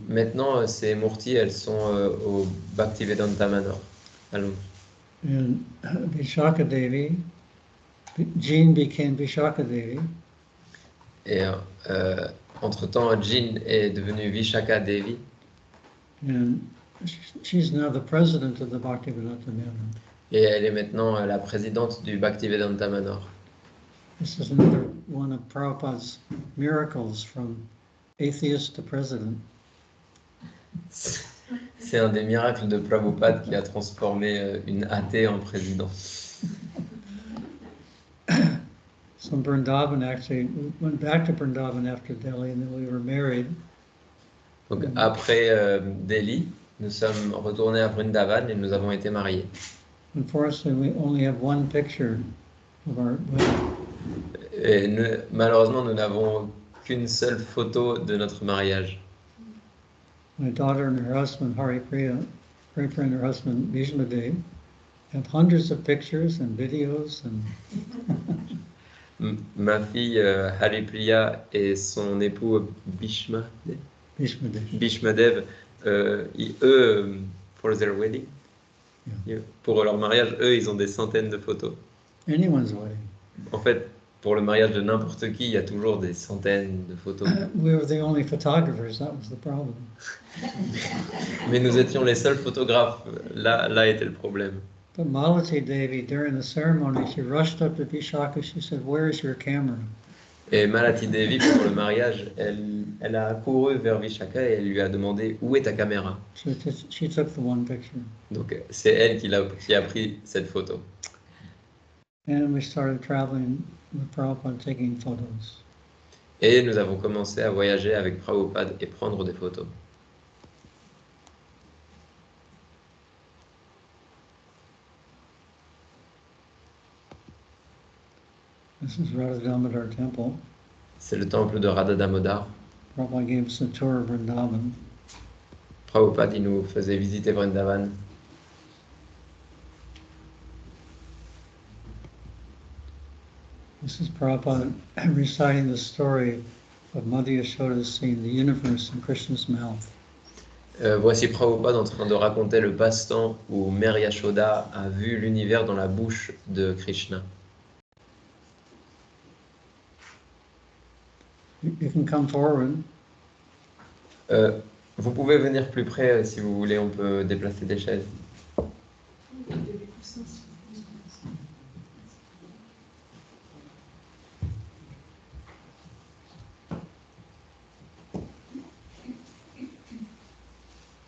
A: Maintenant, ces murtis, elles sont au Bhaktivedanta Manor, à Londres.
D: And Vishaka Devi, Jean became Vishaka Devi.
A: Et entre-temps, Jean est devenue Vishaka Devi.
D: And she's now the president of the Bhaktivedanta Manor.
A: Et elle est maintenant la présidente du Bhaktivedanta Manor.
D: This is another one of Prabhupada's miracles from atheist to president.
A: C'est un des miracles de Prabhupada qui a transformé une athée en président.
D: So Vrindavan actually, we went back to Vrindavan after Delhi and then we were married.
A: Donc après Delhi, nous sommes retournés à Vrindavan et nous avons été mariés.
D: Unfortunately, we only have one picture of our wedding.
A: Et malheureusement, nous n'avons qu'une seule photo de notre mariage.
D: My daughter and her husband, Haripriya and her husband, Bhishmadev, have hundreds of pictures and videos and
A: Ma fille Haripriya et son époux
D: Bhishmadev.
A: Bhishmadev, eux, for their wedding, pour leur mariage, eux, ils ont des centaines de photos.
D: Anyone's wedding.
A: En fait, pour le mariage de n'importe qui, il y a toujours des centaines de photos.
D: We were the only photographers, that was the problem.
A: Mais nous étions les seuls photographes. Là était le problème.
D: But Malati Devi, during the ceremony, she rushed up to Vishaka. She said, "Where is your camera?"
A: Et Malati Devi, pour le mariage, elle a couru vers Vishaka et elle lui a demandé où est ta caméra.
D: She took the one picture.
A: Donc c'est elle qui a pris cette photo.
D: And we started traveling with Prabhupada, taking photos.
A: Et nous avons commencé à voyager avec Prabhupada et prendre des photos.
D: This is Radha Damodar Temple.
A: C'est le temple de Radha Damodar.
D: Prabhupada gave us a tour of Vrindavan.
A: Prabhupada, il nous faisait visiter Vrindavan.
D: This is Prabhupada reciting the story of Mother Yashoda seeing the universe in Krishna's mouth.
A: Voici Prabhupada en train de raconter le passe-temps où Mère Yashoda a vu l'univers dans la bouche de Krishna.
D: You can come forward.
A: Vous pouvez venir plus près si vous voulez, on peut déplacer des chaises.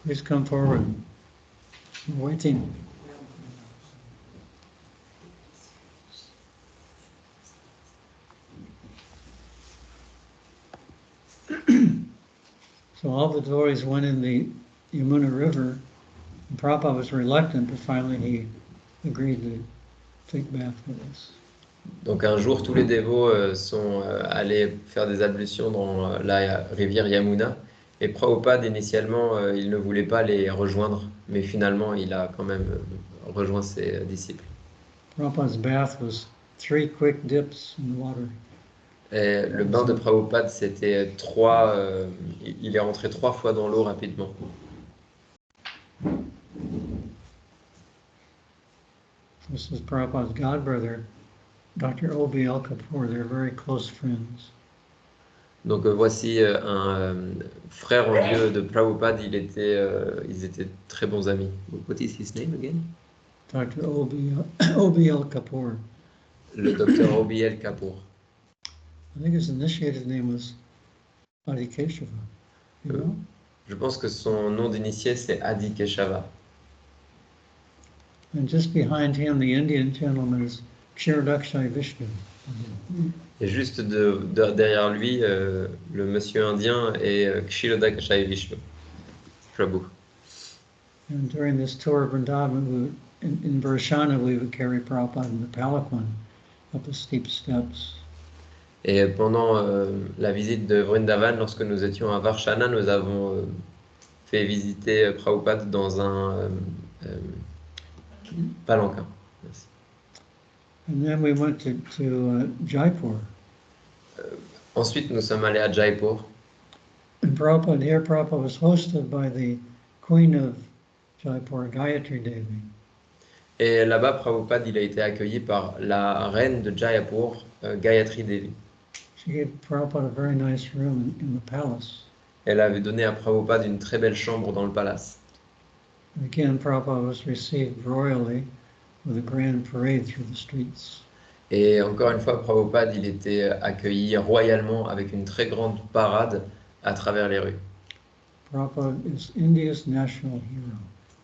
D: Please come forward. We're waiting. So all the devotees went in the Yamuna River, and Prabhupada was reluctant, but finally he agreed to take bath with us.
A: Donc un jour, tous les dévots sont allés faire des ablutions dans la rivière Yamuna. Et Prabhupada, initialement, il ne voulait pas les rejoindre, mais finalement, il a quand même rejoint ses disciples.
D: Prabhupada's bath was 3 quick dips in the water.
A: Et le bain de Prabhupada, c'était il est rentré 3 fois dans l'eau rapidement.
D: This is Prabhupada's godbrother, Dr. O.B.L. Kapoor. They're very close friends.
A: Donc voici un frère en Dieu de Prabhupada, ils étaient très bons amis. What is his name again?
D: Dr. O.B.L. Kapoor.
A: Le docteur O.B.L. Kapoor.
D: I think his initiated name was Adi Keshava. You know?
A: Je pense que son nom d'initié c'est Adi Keshava.
D: And just behind him, the Indian gentleman is Kshirodakshay Vishnu.
A: Et juste derrière lui, le monsieur indien est Kshirodakshay Vishnu, Prabhu.
D: And during this tour of Vrindavan, in Varshana, we would carry Prabhupada in the palanquin up the steep steps.
A: Et pendant la visite de Vrindavan, lorsque nous étions à Varshana, nous avons fait visiter Prabhupada dans un palanquin. Merci.
D: And then we went to Jaipur.
A: Ensuite, nous sommes allés à Jaipur.
D: And Prabhupada was hosted by the Queen of Jaipur, Gayatri Devi.
A: Et là-bas, Prabhupada, il a été accueilli par la reine de Jaipur, Gayatri Devi.
D: She gave Prabhupada a very nice room in the palace.
A: Elle avait donné à Prabhupada une très belle chambre dans le palace.
D: And again, Prabhupada was received royally with a grand parade through the streets.
A: Et encore une fois, Prabhupada, il était accueilli royalement avec une très grande parade à travers les rues.
D: Prabhupada is India's national hero.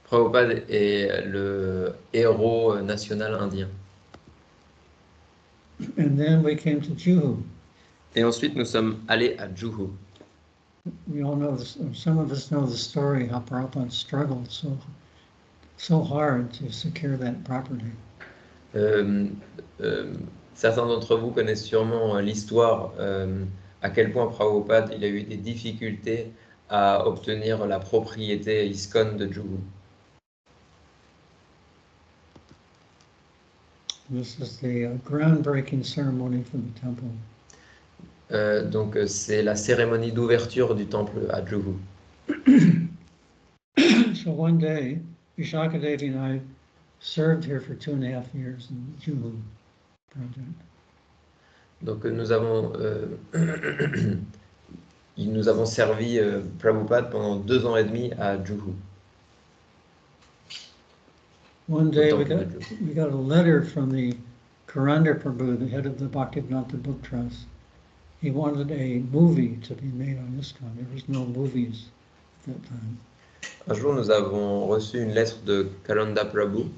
A: Prabhupada est le héros national indien.
D: And then we came to Juhu.
A: Et ensuite, nous sommes allés à Juhu.
D: We all know this, some of us know the story how Prabhupada struggled so hard to secure that property.
A: Certains d'entre vous connaissent sûrement l'histoire, à quel point Prabhupada il a eu des difficultés à obtenir la propriété ISKCON de Juhu.
D: This is the groundbreaking ceremony for the temple.
A: Donc c'est la cérémonie d'ouverture du temple à Juhu.
D: So one day, Vishaka Devi and I served here for 2.5 years in the Juhu project.
A: Donc nous avons servi Prabhupada pendant 2 ans et demi à Juhu.
D: One day we got a letter from the Karanda Prabhu, the head of the Bhaktivedanta Book Trust. He wanted a movie to be made on ISKCON. There was no movies at that time.
A: Un jour, nous avons reçu une lettre de Kalanda Prabhu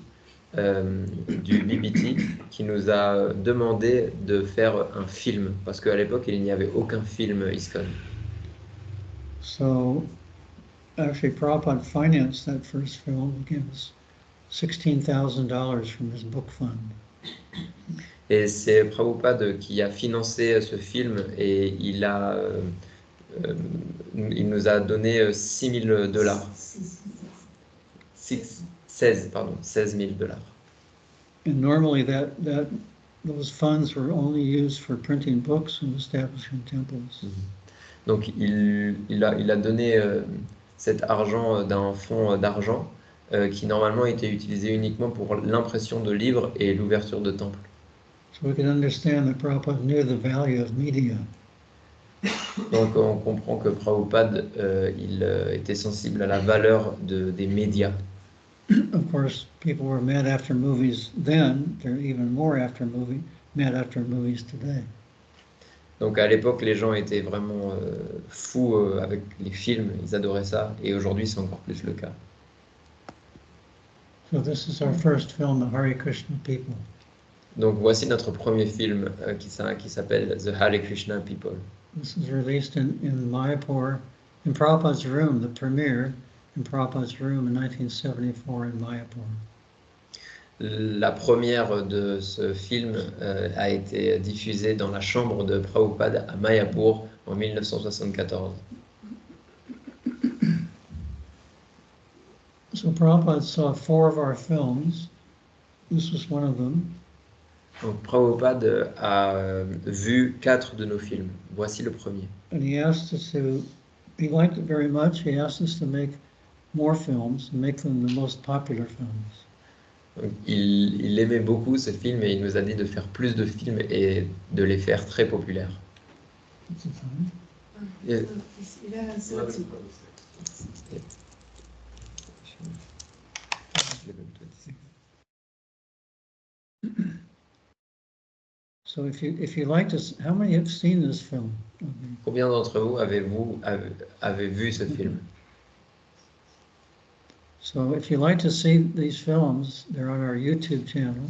A: du BBT qui nous a demandé de faire un film parce qu'à l'époque, il n'y avait aucun film ISKCON.
D: So, actually, Prabhupada financed that first film. He gave us $16,000 from his book fund.
A: Et c'est Prabhupada qui a financé ce film et il nous a donné $6,000. 16 000 $.
D: And normally those funds were only used for printing books and establishing temples.
A: Donc il a donné cet argent d'un fonds d'argent qui normalement était utilisé uniquement pour l'impression de livres et l'ouverture de temples.
D: So we can understand that Prabhupada knew the value of media.
A: Donc on comprend que Prabhupada il était sensible à la valeur des médias.
D: Of course, people were mad after movies then. They're even more mad after movies today.
A: Donc à l'époque, les gens étaient vraiment fous avec les films, ils adoraient ça, et aujourd'hui c'est encore plus le cas.
D: So this is our first film, The Hare Krishna People.
A: Donc voici notre premier film qui s'appelle The Hare Krishna People.
D: This was released in Mayapur, in Prabhupada's room, the premiere in Prabhupada's room in 1974 in Mayapur.
A: La première de ce film a été diffusée dans la chambre de Prabhupada à Mayapur en 1974.
D: So Prabhupada saw 4 of our films. This was one of them.
A: Donc Prabhupada a vu 4 de nos films. Voici le premier.
D: And he asked us to, he liked it very much. He asked us to make more films, and make them the most popular films.
A: Donc, il aimait beaucoup ce film et il nous a dit de faire plus de films et de les faire très populaires.
D: What's the time?
A: Et-
B: Il a un seul-
D: So if you like to, how many have seen this film?
A: Combien d'entre vous avez vu ce film?
D: So if you like to see these films, they're on our YouTube channel,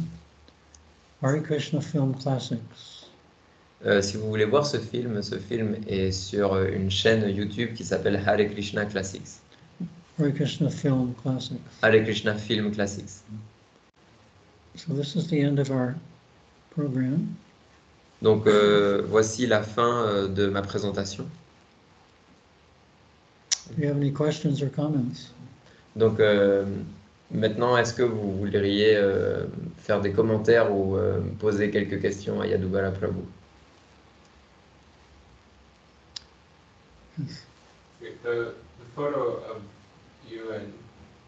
D: Hare Krishna Film Classics.
A: Si vous voulez voir ce film est sur une chaîne YouTube qui s'appelle Hare Krishna Classics.
D: Hare Krishna Film Classics.
A: Hare Krishna Film Classics.
D: So this is the end of our program.
A: Donc voici la fin de ma présentation.
D: Do you have any questions or comments?
A: Donc maintenant, est-ce que vous voudriez faire des commentaires ou poser quelques questions à Yadubala Prabhu?
E: The photo of you and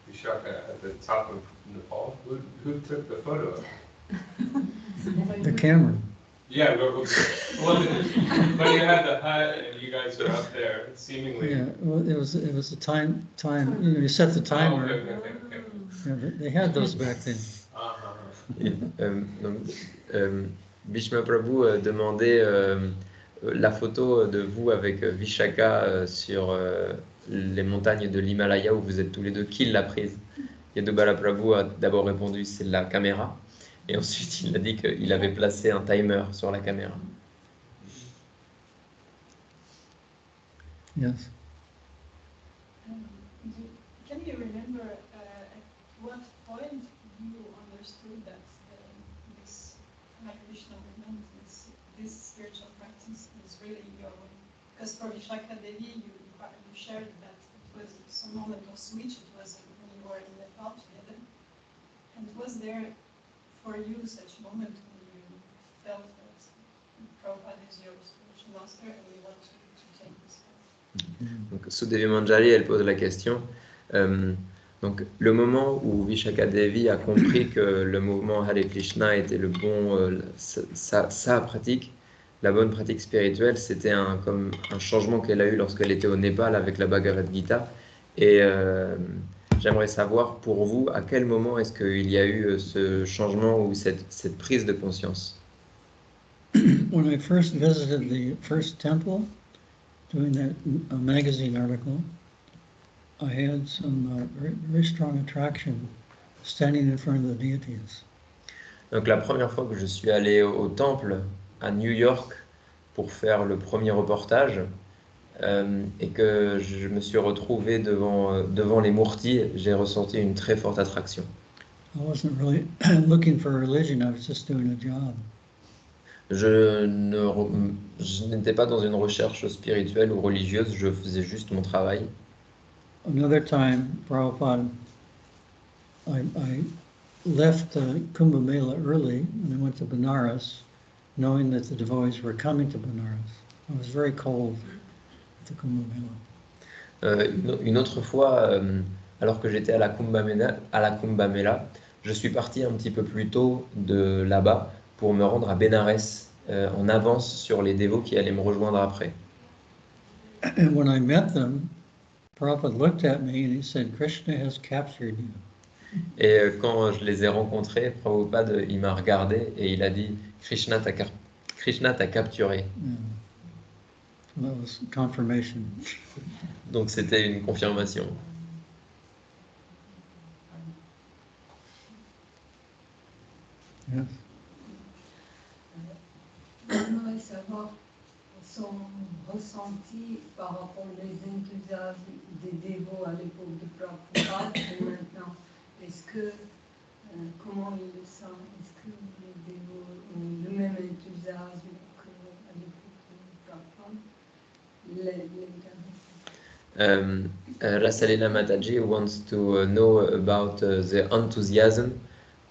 E: Vishaka at the top of Nepal, who took the photo?
D: The camera.
E: Yeah, well, but you had the hut and you guys were up there, seemingly.
D: Yeah, well, it was a time, you know, you set the
E: Oh,
D: timer.
E: okay.
D: Yeah, they had those back then.
E: Uh-huh.
A: Et, Bhishma Prabhu demandait la photo de vous avec Vishaka sur les montagnes de l'Himalaya où vous êtes tous les deux. Qui l'a prise? Yadubala Prabhu a d'abord répondu c'est la caméra. Et ensuite, il a dit qu'il avait placé un timer sur la caméra.
D: Yes.
B: Can you remember at what point you understood that this Hare Krishna movement, this spiritual practice is really your way? Because for Vishaka Devi, you shared that it was some moment of switch. It was when you were in Nepal together. And was there for you such moment when you felt that Prabhupada is your spiritual master and you want to take this path?
A: Donc, Sudevi Manjari, elle pose la question. Donc, le moment où Vishaka Devi a compris que le mouvement Hare Krishna était le bon, sa pratique, la bonne pratique spirituelle, c'était comme un changement qu'elle a eu lorsqu'elle était au Népal avec la Bhagavad Gita. Et j'aimerais savoir pour vous, à quel moment est-ce qu'il y a eu ce changement ou cette prise de conscience?
D: When I first visited the first temple, doing that magazine article, I had some very strong attraction standing in front of the deities.
A: Donc la première fois que je suis allé au temple à New York pour faire le premier reportage et que je me suis retrouvé devant les murtis, j'ai ressenti une très forte attraction.
D: I wasn't really looking for a religion, I was just doing a job.
A: Je n'étais pas dans une recherche spirituelle ou religieuse, je faisais juste mon travail.
D: Another time, Prabhupada, I left Kumbh Mela early and I went to Benares, knowing that the devotees were coming to Benares. I was very cold at the Kumbh Mela.
A: Une autre fois, alors que j'étais à la Kumbh Mela, je suis parti un petit peu plus tôt de là-bas pour me rendre à Bénarès en avance sur les dévots qui allaient me rejoindre après.
D: And when I met them, Prabhupada looked at me and he said, Krishna has captured you.
A: Et quand je les ai rencontrés, Prabhupada, il m'a regardé et il a dit Krishna t'a capturé.
D: So that was confirmation.
A: Donc c'était une confirmation.
D: Yes.
C: J'aimerais savoir son
F: ressenti par rapport aux enthousiasmes des dévots à l'époque de Prabhupada et maintenant? Est-ce que, comment ils le sentent? Est-ce que les dévots ont le même enthousiasme qu'à l'époque de Prabhupada?
A: Rasalila Mataji wants to know about the enthusiasm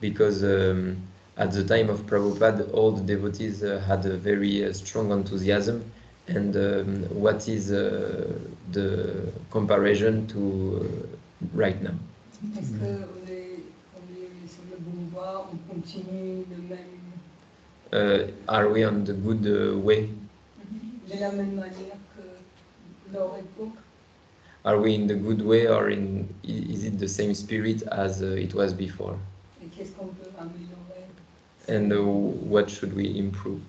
A: because at the time of Prabhupada, all the devotees had a very strong enthusiasm. And what is the comparison to right now?
F: Est-ce que on est sur le bon voie, on continue le même,
A: Are we on the good way?
F: de la même manière que leur époque?
A: Are we in the good way, or is it the same spirit as it was before?
F: Et qu'est-ce qu'on peut améliorer?
A: And what should we improve?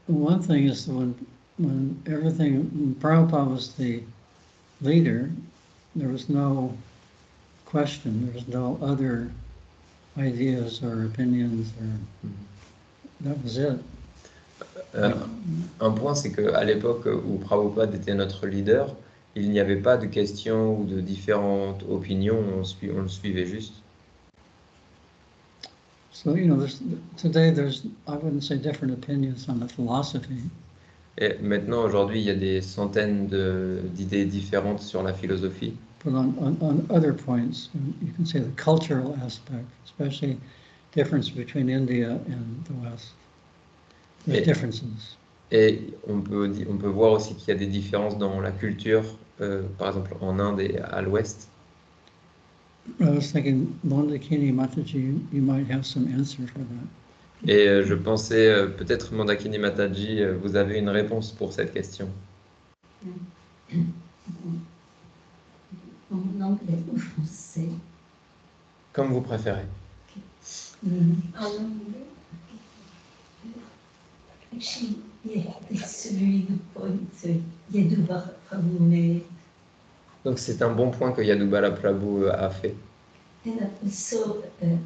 D: One thing is when Prabhupada was the leader, there was no question, there was no other ideas or opinions, or that was it.
A: Un point, c'est qu'à l'époque où Prabhupada était notre leader, il n'y avait pas de questions ou de différentes opinions, on le suivait juste.
D: So, today I wouldn't say different opinions on the philosophy,
A: Et maintenant, aujourd'hui, il y a des centaines d'idées différentes sur la philosophie.
D: but on other points, you can say the cultural aspect, especially difference between India and the West. There's differences.
A: Et on peut voir aussi qu'il y a des différences dans la culture, par exemple en Inde et à l'Ouest.
D: I was thinking, Mandakini Mataji, you might have some answer for that.
A: Et je pensais, peut-être Mandakini Mataji, vous avez une réponse pour cette question.
C: En anglais ou français?
A: Comme vous préférez.
F: En anglais?
C: Actually, yeah, it's a really good point. Yadubara Prabhu made.
A: Donc c'est un bon point que Yadubara Prabhu a fait.
C: And also, the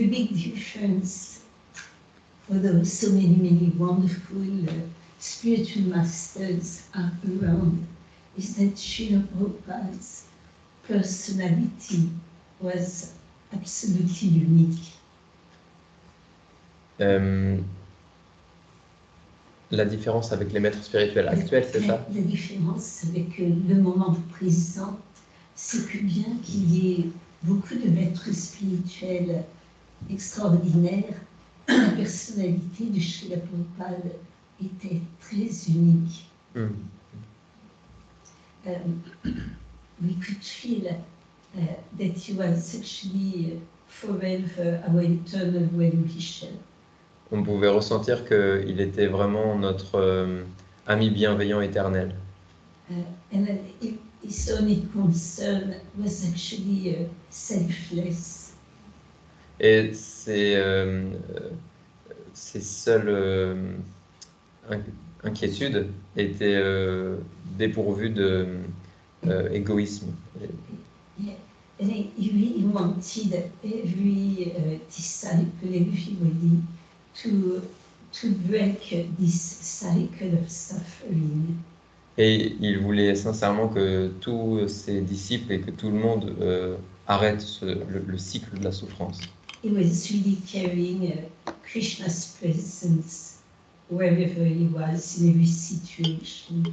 C: big difference, although so many wonderful spiritual masters are around, is that Srila Prabhupada's personality was absolutely unique.
A: La différence avec les maîtres spirituels actuels, c'est ça?
C: La différence avec le moment présent, c'est que bien qu'il y ait beaucoup de maîtres spirituels extraordinaires, la personnalité de Srila Prabhupada était très unique. We could feel that he was actually forever our eternal well-wisher.
A: On pouvait ressentir qu'il était vraiment notre ami bienveillant éternel.
C: And his only concern was actually selfless.
A: Et ses seules inquiétudes étaient dépourvues d'égoïsme.
C: Yeah. And he really wanted every disciple, everybody, to break this cycle of suffering.
A: Et il voulait sincèrement que tous ses disciples et que tout le monde arrête le cycle de la souffrance.
C: He was really carrying Krishna's presence wherever he was, in every situation.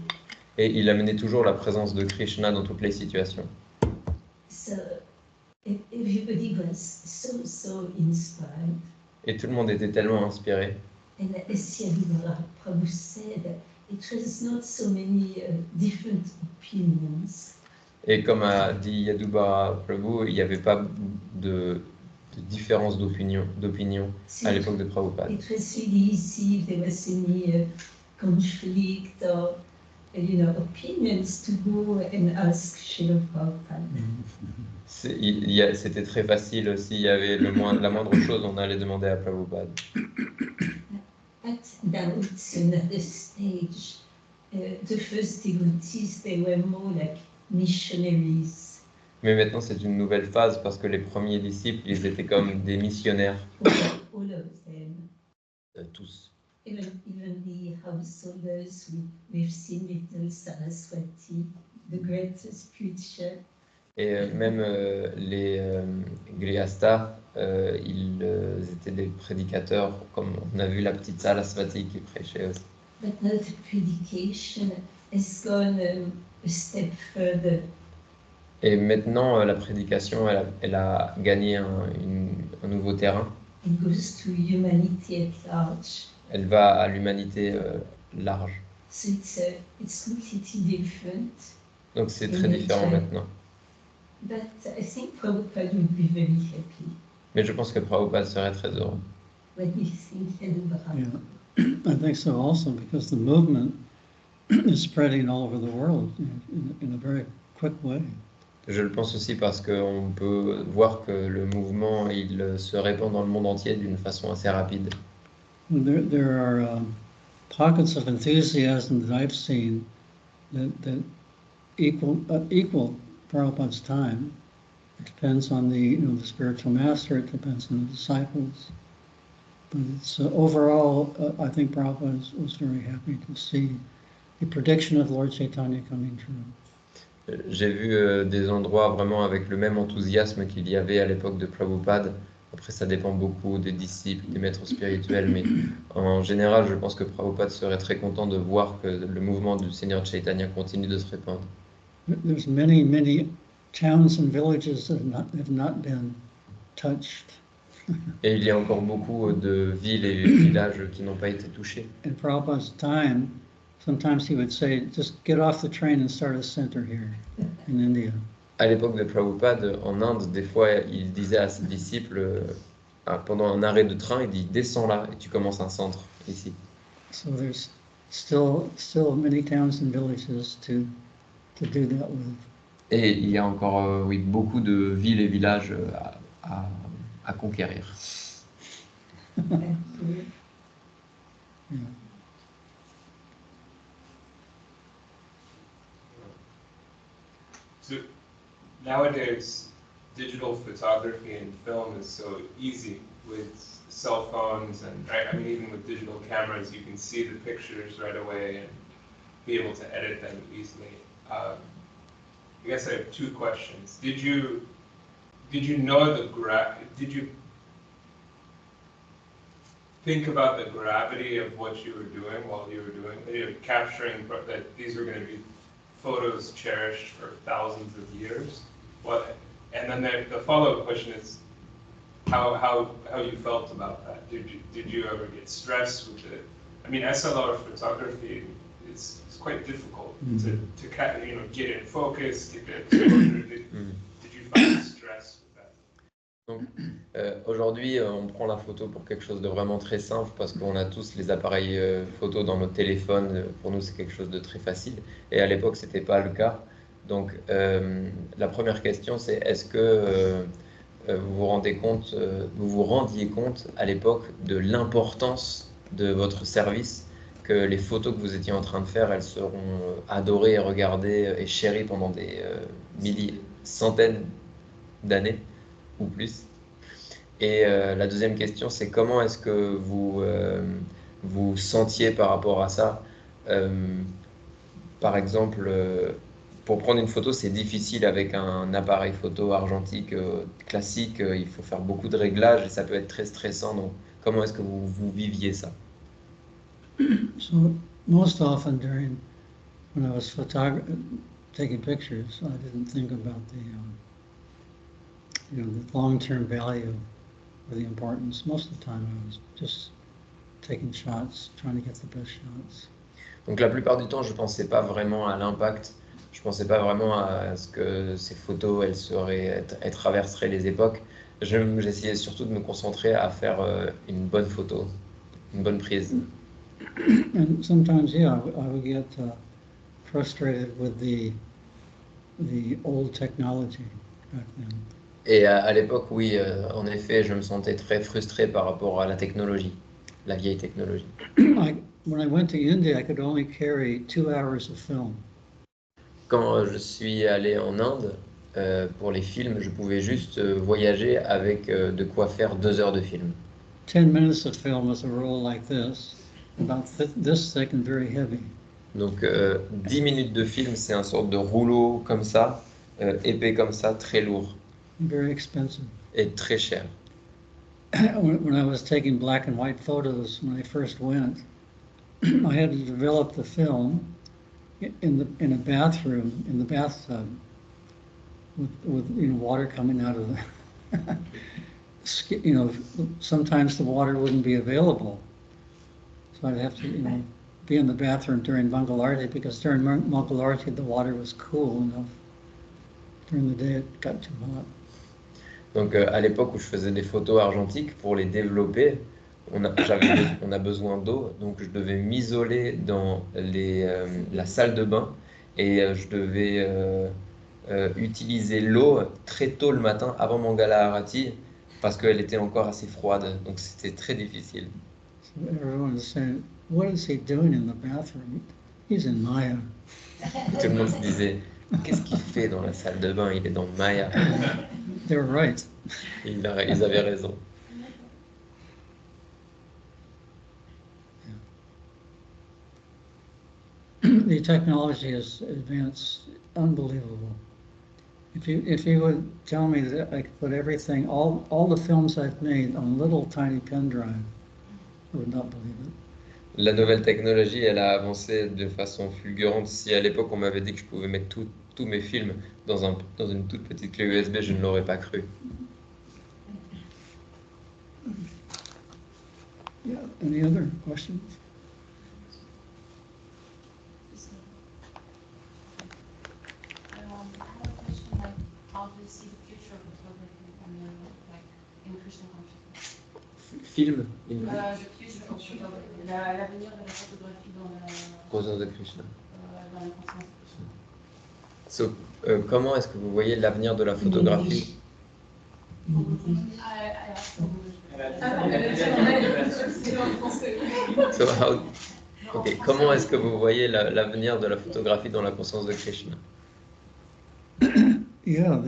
A: Et il amenait toujours la présence de Krishna dans toutes les situations.
C: So everybody was so inspired.
A: Et tout le monde était tellement inspiré.
C: And as Yadubara Prabhu said, it was not so many different opinions.
A: Et comme a dit Yadubara Prabhu, il n'y avait pas de différence d'opinion à l'époque de Prabhupada.
C: It was really easy if there was any conflict or opinions to go and ask Srila Prabhupada.
A: C'était très facile, s'il y avait la moindre chose, on allait demander à Prabhupada.
C: But now it's another stage. The first devotees, they were more like missionaries.
A: Mais maintenant, c'est une nouvelle phase parce que les premiers disciples, ils étaient comme des missionnaires.
C: All of them.
A: Tous.
C: even the householders, we've seen little Saraswati, the greatest preacher.
A: Et même les Gryhastha, ils étaient des prédicateurs, comme on a vu la petite Saraswati qui prêchait aussi.
C: But now the predication has gone a step further.
A: Et maintenant, la prédication, elle a gagné un nouveau terrain.
C: It goes to humanity at large.
A: Elle va à l'humanité large.
C: So it's completely different.
A: Donc c'est très différent maintenant.
C: But I think Prabhupada would be very happy
A: Mais je pense que Prabhupada serait très heureux.
C: when he thinks about it.
D: Yeah, I think so also, because the movement is spreading all over the world in a very quick way.
A: Je le pense aussi parce qu'on peut voir que le mouvement, il se répand dans le monde entier d'une façon assez rapide.
D: There are pockets of enthusiasm that I've seen that equal Prabhupada's time. It depends on the spiritual master. It depends on the disciples. But it's overall, I think Prabhupada was very happy to see the prediction of Lord Chaitanya coming true.
A: J'ai vu des endroits vraiment avec le même enthousiasme qu'il y avait à l'époque de Prabhupada. Après, ça dépend beaucoup des disciples, des maîtres spirituels, mais en général, je pense que Prabhupada serait très content de voir que le mouvement du Seigneur Chaitanya continue de se répandre.
D: There's many towns and villages that have not been touched.
A: Et il y a encore beaucoup de villes et villages qui n'ont pas été touchés.
D: In Prabhupada's time, sometimes he would say, just get off the train and start a center here in India.
A: À l'époque de Prabhupada, en Inde, des fois, il disait à ses disciples, pendant un arrêt de train, il dit « Descends là et tu commences un centre ici ».
D: So there's still many towns and villages to do that with.
A: Et il y a encore oui, beaucoup de villes et villages à conquérir.
D: Yeah.
E: So nowadays, digital photography and film is so easy with cell phones, and I mean, even with digital cameras, you can see the pictures right away and be able to edit them easily. I guess I have two questions. Did you know did you think about the gravity of what you were doing while you were doing it? You know, capturing that these were going to be photos cherished for thousands of years? What? And then the follow-up question is how you felt about that. Did you ever get stressed with it? I mean, SLR photography is quite difficult to get in focus, get the exposure. Did you find stress with that?
A: Donc, aujourd'hui, on prend la photo pour quelque chose de vraiment très simple parce qu'on a tous les appareils photo dans nos téléphones. Pour nous, c'est quelque chose de très facile. Et à l'époque, c'était pas le cas. Donc, la première question, c'est est-ce que vous vous rendiez compte à l'époque de l'importance de votre service, que les photos que vous étiez en train de faire, elles seront adorées, regardées et chéries pendant des centaines d'années ou plus. Et la deuxième question, c'est comment est-ce que vous vous sentiez par rapport à ça? Par exemple, pour prendre une photo, c'est difficile avec un appareil photo argentique classique. Il faut faire beaucoup de réglages et ça peut être très stressant. Donc, comment est-ce que vous viviez ça?
D: So most often when I was taking pictures, I didn't think about the long-term value or the importance. Most of the time, I was just taking shots, trying to get the best shots.
A: Donc la plupart du temps, je pensais pas vraiment à l'impact. Je pensais pas vraiment à ce que ces photos, elles traverseraient les époques. J'essayais surtout de me concentrer à faire une bonne photo, une bonne prise.
D: And sometimes, yeah, I would get frustrated with the old technology back then.
A: Et à l'époque, oui, en effet, je me sentais très frustré par rapport à la technologie, la vieille technologie.
D: When I went to India, I could only carry 2 hours of film.
A: Quand je suis allé en Inde, pour les films, je pouvais juste voyager avec de quoi faire 2 heures de film.
D: 10 minutes of film with a roll like this, about this thick and very heavy.
A: Donc 10 minutes de film, c'est un sorte de rouleau comme ça, épais comme ça, très lourd
D: Very expensive.
A: et très cher.
D: When I was taking black and white photos when I first went, I had to develop the film in a bathroom, in the bathtub, with water coming out of the, sometimes the water wouldn't be available. So I'd have to, be in the bathroom during Mangalarti, because during Mangalarti the water was cool enough. During the day it got too hot.
A: Donc à l'époque où je faisais des photos argentiques, pour les développer, on a besoin d'eau, donc je devais m'isoler dans la salle de bain et je devais utiliser l'eau très tôt le matin avant Mangala Arati parce qu'elle était encore assez froide, donc c'était très difficile.
D: So everyone was saying, what is he doing in the bathroom? He's in Maya.
A: Tout le monde se disait, qu'est-ce qu'il fait dans la salle de bain? Il est dans Maya.
D: They were right.
A: Et ils avaient raison.
D: The technology has advanced unbelievable. If you would tell me that I could put everything, all the films I've made on a little tiny pen drive, I would not believe it.
A: La nouvelle technologie, elle a avancé de façon fulgurante. Si à l'époque on m'avait dit que je pouvais mettre tous mes films dans une toute petite clé USB, je ne l'aurais pas cru.
D: Yeah, any other questions?
G: I have a question, like, how do you see the future of photography in Krishna consciousness?
A: Film,
G: The future of photography, l'avenir de la photographie dans la
A: Conscience de Krishna.
G: conscience.
A: So, comment est-ce que vous voyez l'avenir de la photographie? So comment est-ce que vous voyez l'avenir de la photographie dans la conscience de Krishna?
D: Yeah,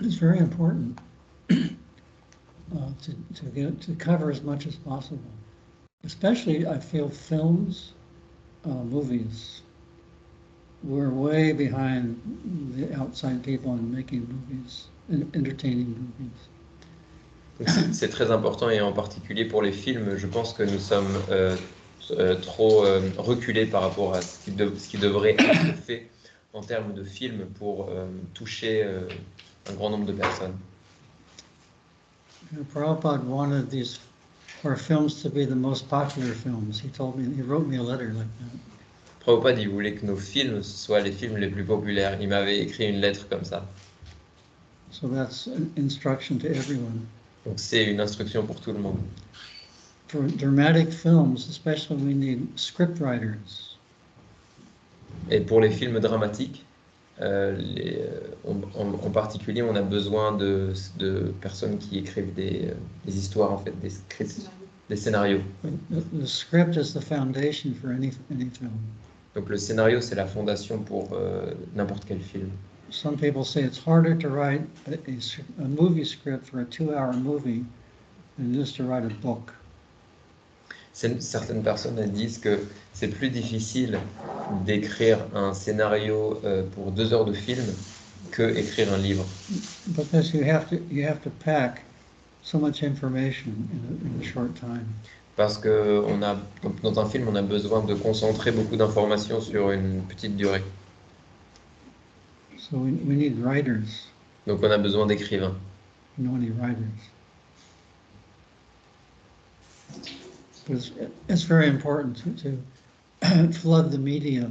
D: it's very important to cover as much as possible. Especially, I feel films, movies. We're way behind the outside people in making movies, entertaining movies.
A: C'est très important et en particulier pour les films, je pense que nous sommes trop reculés par rapport à ce qui devrait être fait en termes de films pour toucher un grand nombre de personnes.
D: Prabhupada wanted our films to be the most popular films. He wrote me a letter like that.
A: Prabhupada, il voulait que nos films soient les films les plus populaires. Il m'avait écrit une lettre comme ça.
D: So that's an instruction to everyone.
A: Donc c'est une instruction pour tout le monde.
D: For dramatic films, especially, we need script writers.
A: Et pour les films dramatiques, en particulier, on a besoin de personnes qui écrivent des histoires, en fait, des scripts, des scénarios.
D: The script is the foundation for any film.
A: Donc le scénario, c'est la fondation pour n'importe quel film.
D: Some people say it's harder to write a movie script for a 2-hour movie than just to write a book.
A: Certaines personnes elles disent que c'est plus difficile d'écrire un scénario pour 2 heures de film que écrire un livre.
D: Because you have to pack so much information in a short time.
A: Parce que dans un film, on a besoin de concentrer beaucoup d'informations sur une petite durée.
D: So we need writers.
A: Donc on a besoin d'écrivains.
D: You know any writers? But it's very important to flood the media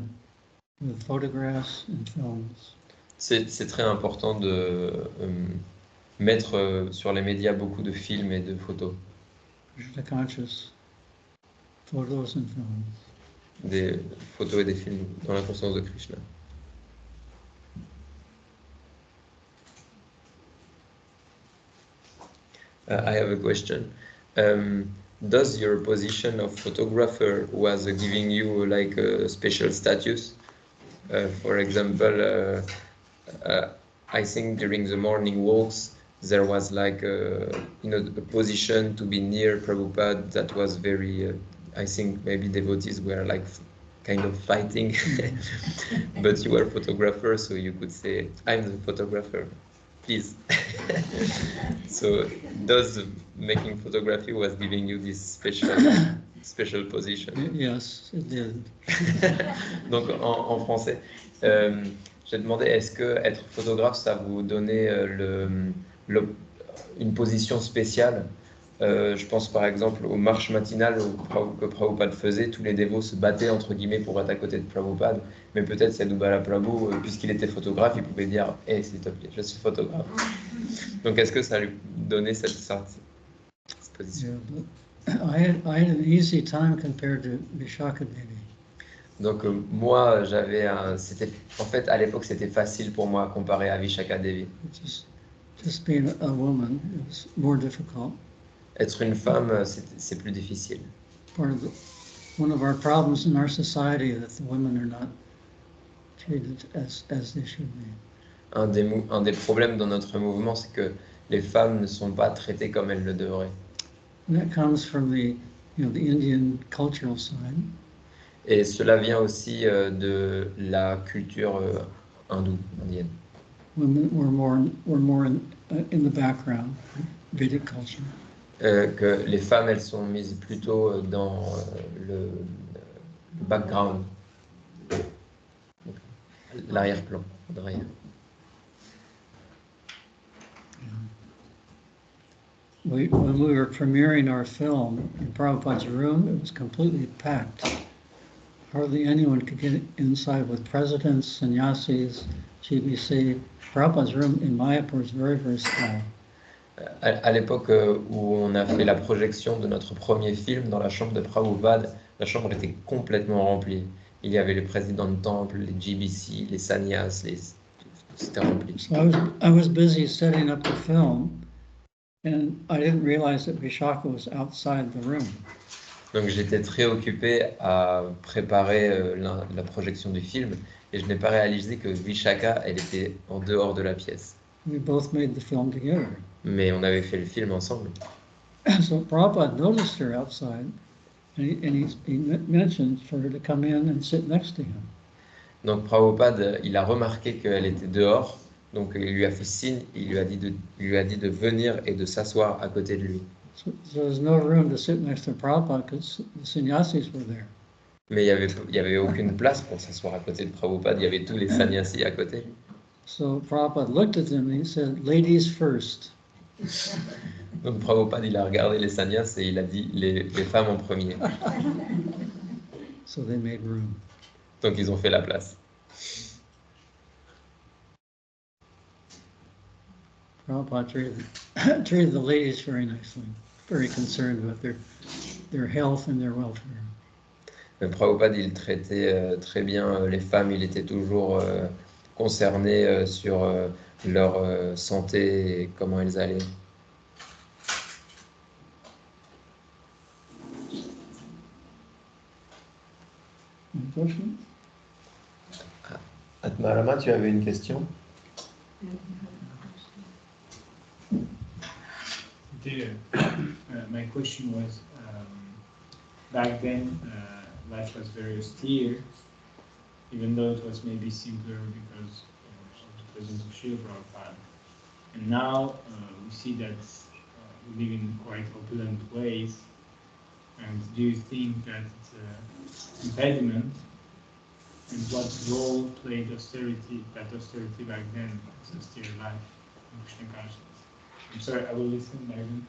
D: with photographs and films.
A: C'est très important de mettre sur les médias beaucoup de films et de photos.
D: The conscious photos and films.
A: Des photos et des films dans la conscience de Krishna. I have a question. Does your position of photographer was giving you like a special status? For example, I think during the morning walks, there was like a position to be near Prabhupada that was very, I think maybe devotees were like kind of fighting, but you were a photographer, so you could say, I'm the photographer, please. So those making photography was giving you this special position.
D: Yes, it did.
A: Donc en français, j'ai demandé, est-ce que être photographe, ça vous donnait une position spéciale? Je pense par exemple aux marches matinales que Prabhupada faisait, tous les dévots se battaient entre guillemets pour être à côté de Prabhupada, mais peut-être Sadhubala Prabhu, puisqu'il était photographe, il pouvait dire « Hey, s'il te plaît, je suis photographe ». Donc est-ce que ça lui donnait cette position?
D: Yeah, I had an easy time compared to Vishaka Devi.
A: Donc moi, en fait à l'époque c'était facile pour moi comparé à Vishaka Devi.
D: Just being a woman, it was more difficult.
A: Être une femme, c'est plus difficile.
D: One of our problems in our society that the women are not treated as they should be.
A: Un des problèmes dans notre mouvement, c'est que les femmes ne sont pas traitées comme elles le devraient.
D: And that comes from the Indian cultural side.
A: Et cela vient aussi de la culture indienne.
D: Women were more in the background, Vedic culture.
A: Que les femmes, elles sont mises plutôt dans le background, l'arrière-plan, derrière.
D: When we were premiering our film in Prabhupada's room, it was completely packed. Hardly anyone could get inside with presidents, sannyasis, GBC. Prabhupada's room in Mayapur is very, very small.
A: À l'époque où on a fait la projection de notre premier film dans la chambre de Prabhupada, la chambre était complètement remplie. Il y avait les présidents de temple, les GBC, les sannyas, c'était rempli.
D: So I was busy setting up the film, and I didn't realize that Vishaka was outside the room.
A: Donc j'étais très occupé à préparer la projection du film et je n'ai pas réalisé que Vishaka, elle était en dehors de la pièce.
D: We both made the film together.
A: Mais on avait fait le film ensemble.
D: So Prabhupada noticed her outside, and he mentioned for her to come in and sit next to him.
A: Donc Prabhupada, il a remarqué qu'elle était dehors, donc il lui a fait signe, il lui a dit de venir et de s'asseoir à côté de lui.
D: So there's no room to sit next to Prabhupada because the sannyasis were there.
A: Mais il y avait aucune place pour s'asseoir à côté de Prabhupada, il y avait tous les sannyasis à côté.
D: So Prabhupada looked at them and he said, "Ladies first."
A: Donc Prabhupada, il a regardé les sannyas et il a dit les femmes en premier.
D: So they made room.
A: Donc ils ont fait la place.
D: Prabhupada treated the ladies very nicely, very concerned about their health and their welfare.
A: Mais Prabhupada, il traitait très bien les femmes, il était toujours concerné sur leur santé et comment elles allaient.
D: Any questions?
A: Atmarama, tu avais une question?
H: My question was, back then life was very austere, even though it was maybe simpler because of the presence of Srila Prabhupada. And now we see that we live in quite opulent ways. And do you think that it's an impediment? And what role played austerity back then, as austere life in Krishna consciousness? I'm sorry, I will listen.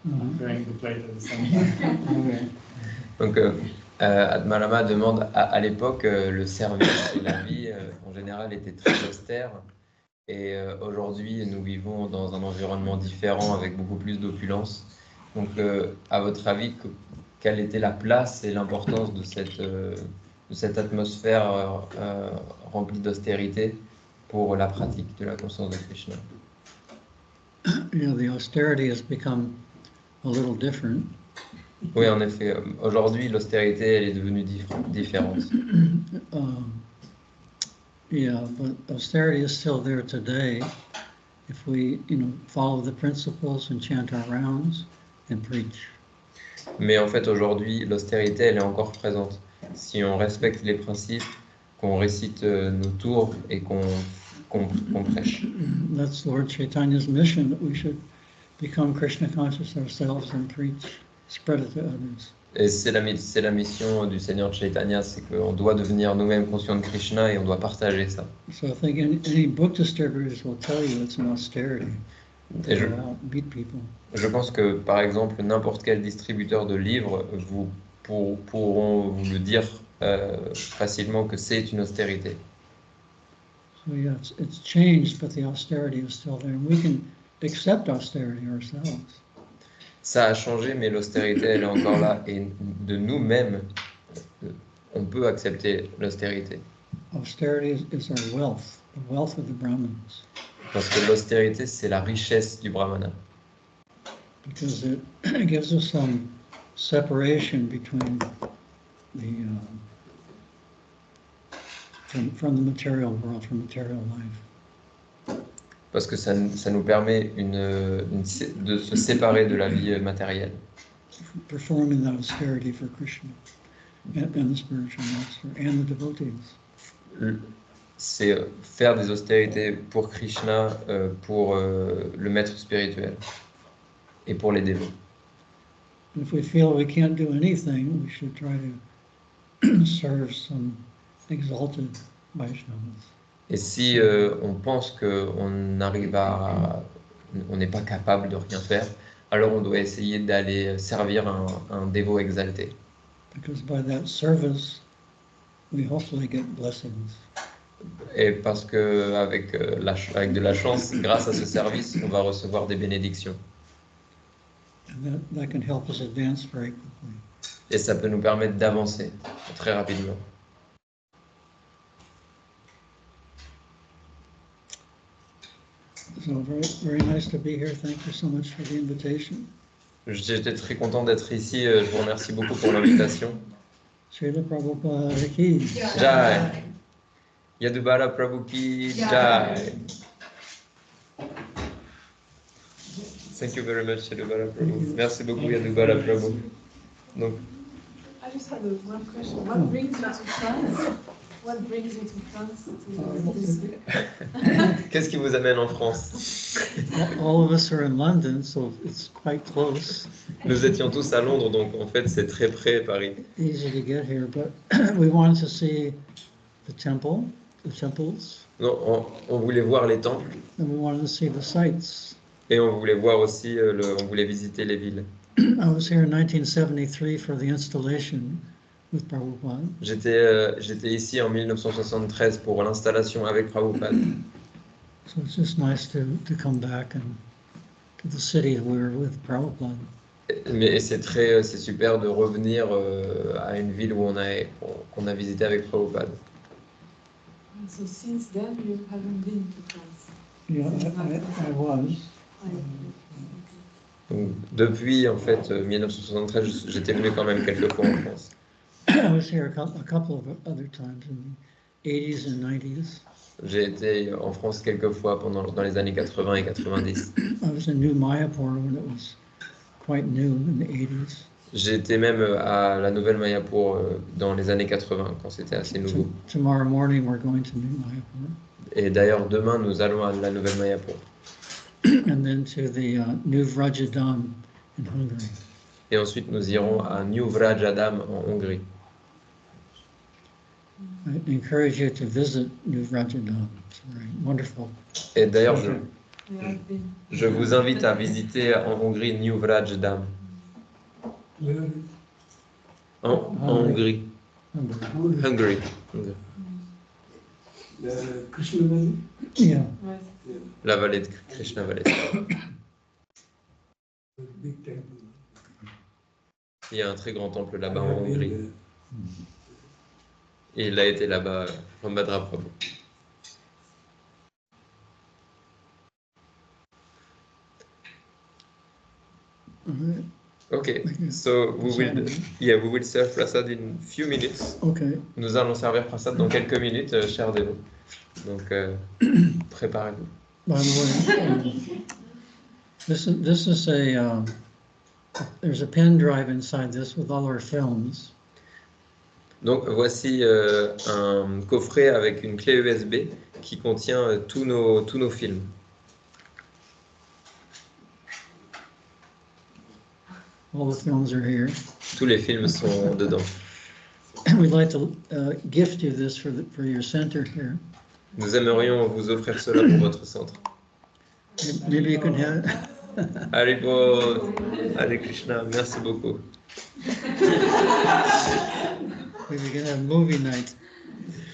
H: I'm trying to play it at the same time.
A: Donc, Atmalama demande, à l'époque, le service et la vie, en général, étaient très austères. Et aujourd'hui, nous vivons dans un environnement différent, avec beaucoup plus d'opulence. Donc, à votre avis, quelle était la place et l'importance de cette atmosphère remplie d'austérité pour la pratique de la conscience de Krishna?
D: You know, the austerity has become a little different.
A: Oui, en effet. Aujourd'hui, l'austérité, elle est devenue différente.
D: Yeah, but austerity is still there today. if we, follow the principles and chant our rounds and preach.
A: Mais en fait, aujourd'hui, l'austérité, elle est encore présente. Si on respecte les principes, qu'on récite nos tours et qu'on prêche.
D: That's Lord Chaitanya's mission, that we should become Krishna conscious ourselves and preach, spread it to others.
A: Et c'est la mission du Seigneur Chaitanya, c'est qu'on doit devenir nous-mêmes conscients de Krishna et on doit partager ça.
D: So I think any book distributors will tell you it's an austerity
A: Et
D: to go out and meet people.
A: je pense que, par exemple, n'importe quel distributeur de livres pourront vous le dire facilement que c'est une austérité.
D: So yeah, it's changed, but the austerity is still there. And we can accept austerity ourselves.
A: Ça a changé, mais l'austérité, elle est encore là. Et de nous-mêmes, on peut accepter l'austérité.
D: Austerity is our wealth, the wealth of the Brahmins,
A: Parce que l'austérité, c'est la richesse du brahmana.
D: because it gives us some separation between the from the material world, from material life.
A: Parce que ça nous permet de se séparer de la vie matérielle.
D: Performing that austerity for Krishna and the spiritual master and the devotees.
A: C'est faire des austérités pour Krishna, pour le maître spirituel et pour les dévots.
D: If we feel we can't do anything, we should try to serve some exalted Vaishnavas.
A: Et si on pense qu'on n'est pas capable de rien faire, alors on doit essayer d'aller servir un dévot exalté.
D: Because by that service, we hopefully get blessings.
A: Et parce que avec de la chance, grâce à ce service, on va recevoir des bénédictions.
D: And that can help us advance very quickly.
A: Et ça peut nous permettre d'avancer très rapidement.
D: So very nice to be here. Thank you so much for the invitation.
A: J'étais très content d'être ici. Je vous remercie beaucoup pour l'invitation.
D: Srila Prabhupada ki
A: Jai. Yadubala Prabhu ki Jai. Thank you very much, Yadubala Prabhu. Merci beaucoup, Yadubala Prabhu. Donc,
B: I just had one question. What brings you to France? What brings you to France to this week?
A: qu'est-ce qui vous amène en France?
D: all of us are in London, so it's quite close.
A: Nous étions tous à Londres, donc en fait c'est très près Paris.
D: Easy to get here, but we wanted to see the temples,
A: Non, on voulait voir les temples
D: and we wanted to see the sights.
A: et on voulait voir aussi, on voulait visiter les villes.
D: I was here in 1973 for the installation with Prabhupada.
A: J'étais ici en 1973 pour l'installation avec Prabhupada.
D: So it's just nice to come back and to the city we were with Prabhupada.
A: Mais c'est super de revenir à une ville où qu'on a visité avec Prabhupada.
B: So since then you haven't been to France.
D: Yeah, I was.
A: Donc, depuis en fait 1973, j'étais venu quand même quelques fois en France.
D: I was here a couple of other times in the 80s and 90s.
A: J'ai été en France quelques fois dans les années 80 et 90.
D: I was in New Mayapur when it was quite new in the 80s.
A: J'étais même à la Nouvelle Mayapur dans les années 80 quand c'était assez nouveau.
D: Tomorrow morning we're going to New Mayapur.
A: Et d'ailleurs demain nous allons à la Nouvelle Mayapur.
D: And then to the New Vrajadam in Hungary.
A: Et ensuite nous irons à New Vrajadam en Hongrie.
D: I encourage you to visit New Vrajadam. It's very wonderful.
A: Et d'ailleurs je
B: You have been.
A: vous invite à visiter en Hongrie New Vrajadam. En Hongrie. Hungary.
I: Krishna Valley.
D: Yeah.
B: Right.
A: La vallée de Krishna Valley.
I: Big temple.
A: Il y a un très grand temple là-bas en Hongrie. Et il a été là-bas, Rambhadra Prabhu.
D: All right.
A: Okay, so we will serve prasad in few minutes.
D: Okay.
A: Nous allons servir prasad dans quelques minutes, chers dévots. Donc, préparez-vous.
D: By the way, this is a, there's a pen drive inside this with all our films.
A: Donc voici un coffret avec une clé USB qui contient tous nos films.
D: All the films are here.
A: Tous les films sont dedans.
D: We'd like to gift you this for your center here.
A: Nous aimerions vous offrir cela pour votre centre.
D: Maybe you can have.
A: Haribo, Hare Krishna, merci beaucoup.
D: Maybe you can have movie nights.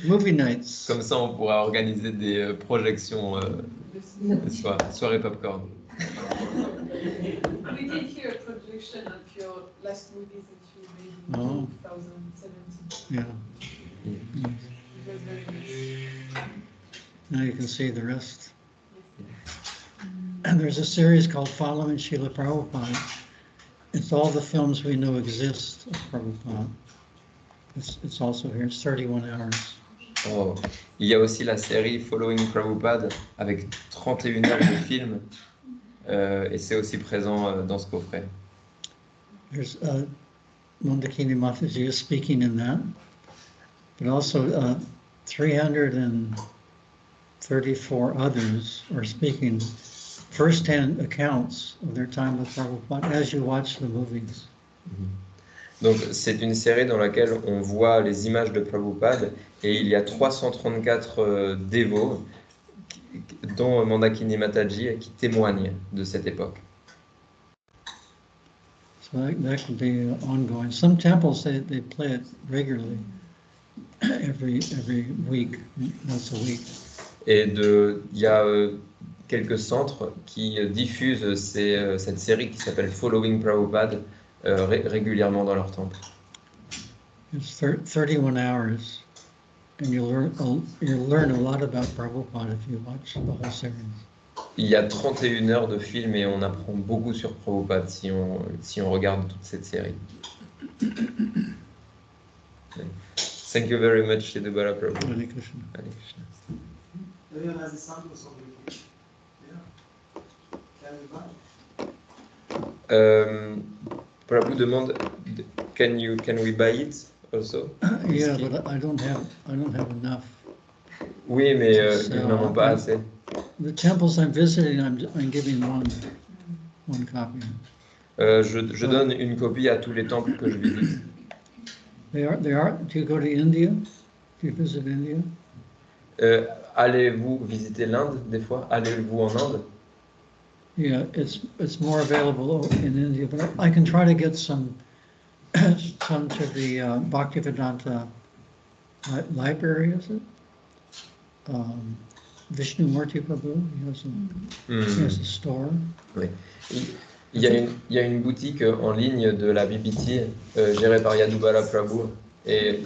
D: Movie nights.
A: Comme ça, on pourra organiser des projections, soirée popcorn.
B: We did hear a projection of your last movies that you made in
D: Oh.
B: 2017.
D: Yeah.
B: It was very nice.
D: Now you can see the rest. And there's a series called Following Srila Prabhupada. It's all the films we know exist of Prabhupada. It's also here. It's 31 hours.
A: Oh. Il y a aussi la série Following Prabhupada avec 31 heures de films. Et c'est aussi présent dans ce coffret.
D: There's Mandakini Mataji is speaking in that, but also 334 others are speaking first-hand accounts of their time with Prabhupada as you watch the movies.
A: Donc c'est une série dans laquelle on voit les images de Prabhupada et il y a 334 dévots dont Mandakini Mataji qui témoignent de cette époque.
D: So that could be ongoing. Some temples, they play it regularly, every week, once a week.
A: Et il y a quelques centres qui diffusent cette série qui s'appelle Following Prabhupada régulièrement dans leur temple.
D: It's 31 hours, and you'll learn a lot about Prabhupada if you watch the whole series.
A: Il y a 31 heures de film et on apprend beaucoup sur Prabhupada si on regarde toute cette série. Thank you very much, Shidubara Prabhu.
D: Hare Krishna.
A: Hare Krishna.
J: Everyone has a sample of it. Yeah. Can we buy?
A: Prabhu demande, can we buy it also?
D: Yeah, but I don't have enough.
A: Oui, mais ils n'en ont pas assez.
D: The temples I'm visiting, I'm giving one copy.
A: Je donne une copie à tous les temples que je visite.
D: They are. Do you go to India? Do you visit India?
A: Allez-vous visiter l'Inde des fois? Allez-vous en Inde?
D: Yeah, it's more available in India, but I can try to get some to the Bhaktivedanta library, is it? Vishnu Murti Prabhu, he has a store.
A: Oui. Il y a une boutique en ligne de la BBT gérée par Yadubala Prabhu. Et...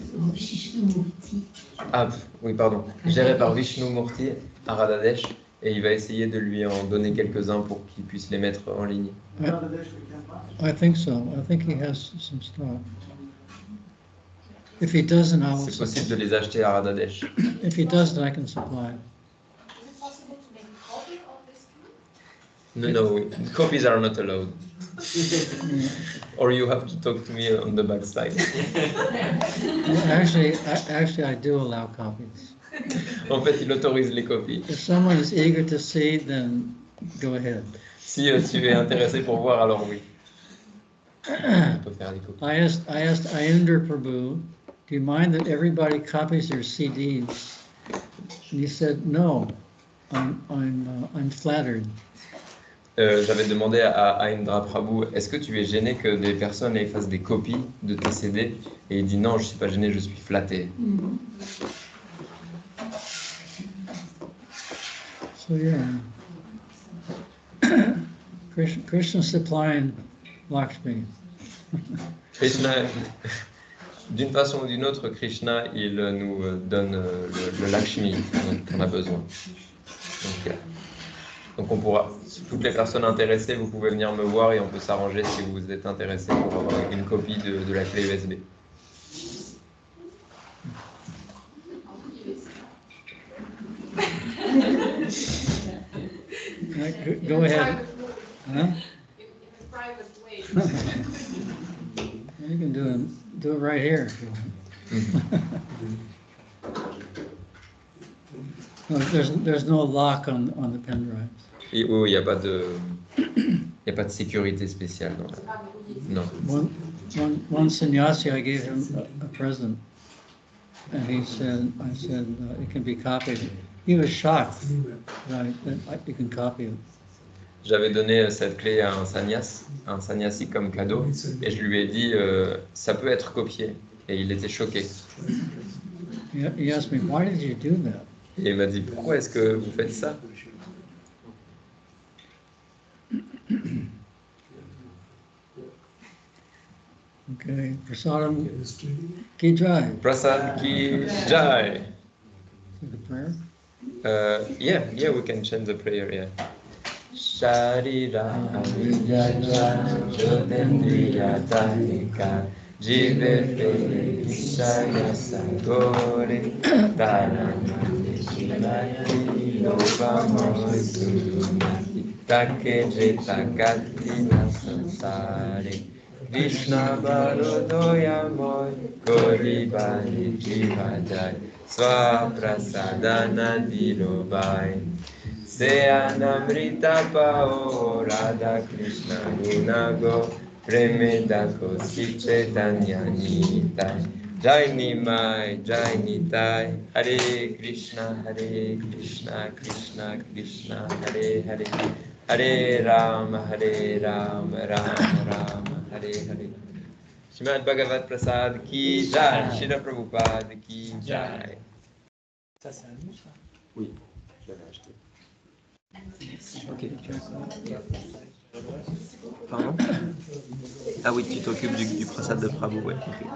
A: Ah, oui, pardon. Gérée par Vishnu Murti à Radhadesh. Et il va essayer de lui en donner quelques-uns pour qu'il puisse les mettre en ligne.
D: I think so. I think he has some stock. If he doesn't, I will.
A: C'est possible de les acheter à Radhadesh.
D: If he doesn't, I can supply.
G: Is it possible to make a copy of this film?
A: No, copies are not allowed. Or you have to talk to me on the backside.
D: Actually, I do allow copies.
A: En fait, il autorise les copies.
D: If someone is eager to see, then go ahead.
A: Si tu es intéressé pour voir, alors oui. On peut faire des copies.
D: I asked Ayendra Prabhu, do you mind that everybody copies their CDs? And he said, no, I'm flattered.
A: J'avais demandé à Indra Prabhu, est-ce que tu es gêné que des personnes fassent des copies de tes CD? Et il dit non, je ne suis pas gêné, je suis flatté.
D: So yeah, Krishna supplying Lakshmi.
A: Krishna, d'une façon ou d'une autre, Krishna, il nous donne le Lakshmi dont on a besoin. Donc on pourra, toutes les personnes intéressées, vous pouvez venir me voir et on peut s'arranger si vous êtes intéressé pour avoir une copie de la clé USB.
D: Go ahead. Huh?
G: In a private way.
D: You can do it right here if you want. No, there's no lock on the pen drive.
A: Oui, il n'y a pas de, il y a pas de sécurité spéciale dans la... Non.
D: One sannyasi, I gave him a present, and I said, it can be copied. He was shocked that you can copy it.
A: J'avais donné cette clé à un sannyasi comme cadeau, et je lui ai dit, ça peut être copié. Et il était choqué.
D: He asked me, why did you do that?
A: Et il m'a dit, pourquoi est-ce que vous faites ça?
D: Okay, Prasadam Ki Jai.
A: Prasad Ki Jai.
D: The prayer?
A: Yeah, we can chant the prayer, yeah. Sharira Avidyaya Jyotendriya Tanika Jive Fele Vishaya Sagore Taranande Shilati Lovamoy Sudunati Takeje Takatina Sansare Krishna Barodoya Moy Kolibani Jivajai Swaprasadana Dilobai Se Anamrita Pao Radha Krishna Gunago Premedako Sichaitanya Nitai Jai Nimai Jai Nitai Hare Krishna Krishna Krishna Hare Hare Hare Rama Rama Rama Hare Hare Srimad Bhagavad Prasad Ki Jai Srila Prabhupada Ki Jai.
J: Ça, c'est un livre, ça?
A: Oui, je l'avais acheté.
D: Ok,
A: Pardon? Ah oui, tu t'occupes du prasad de Prabhu, ouais. Okay.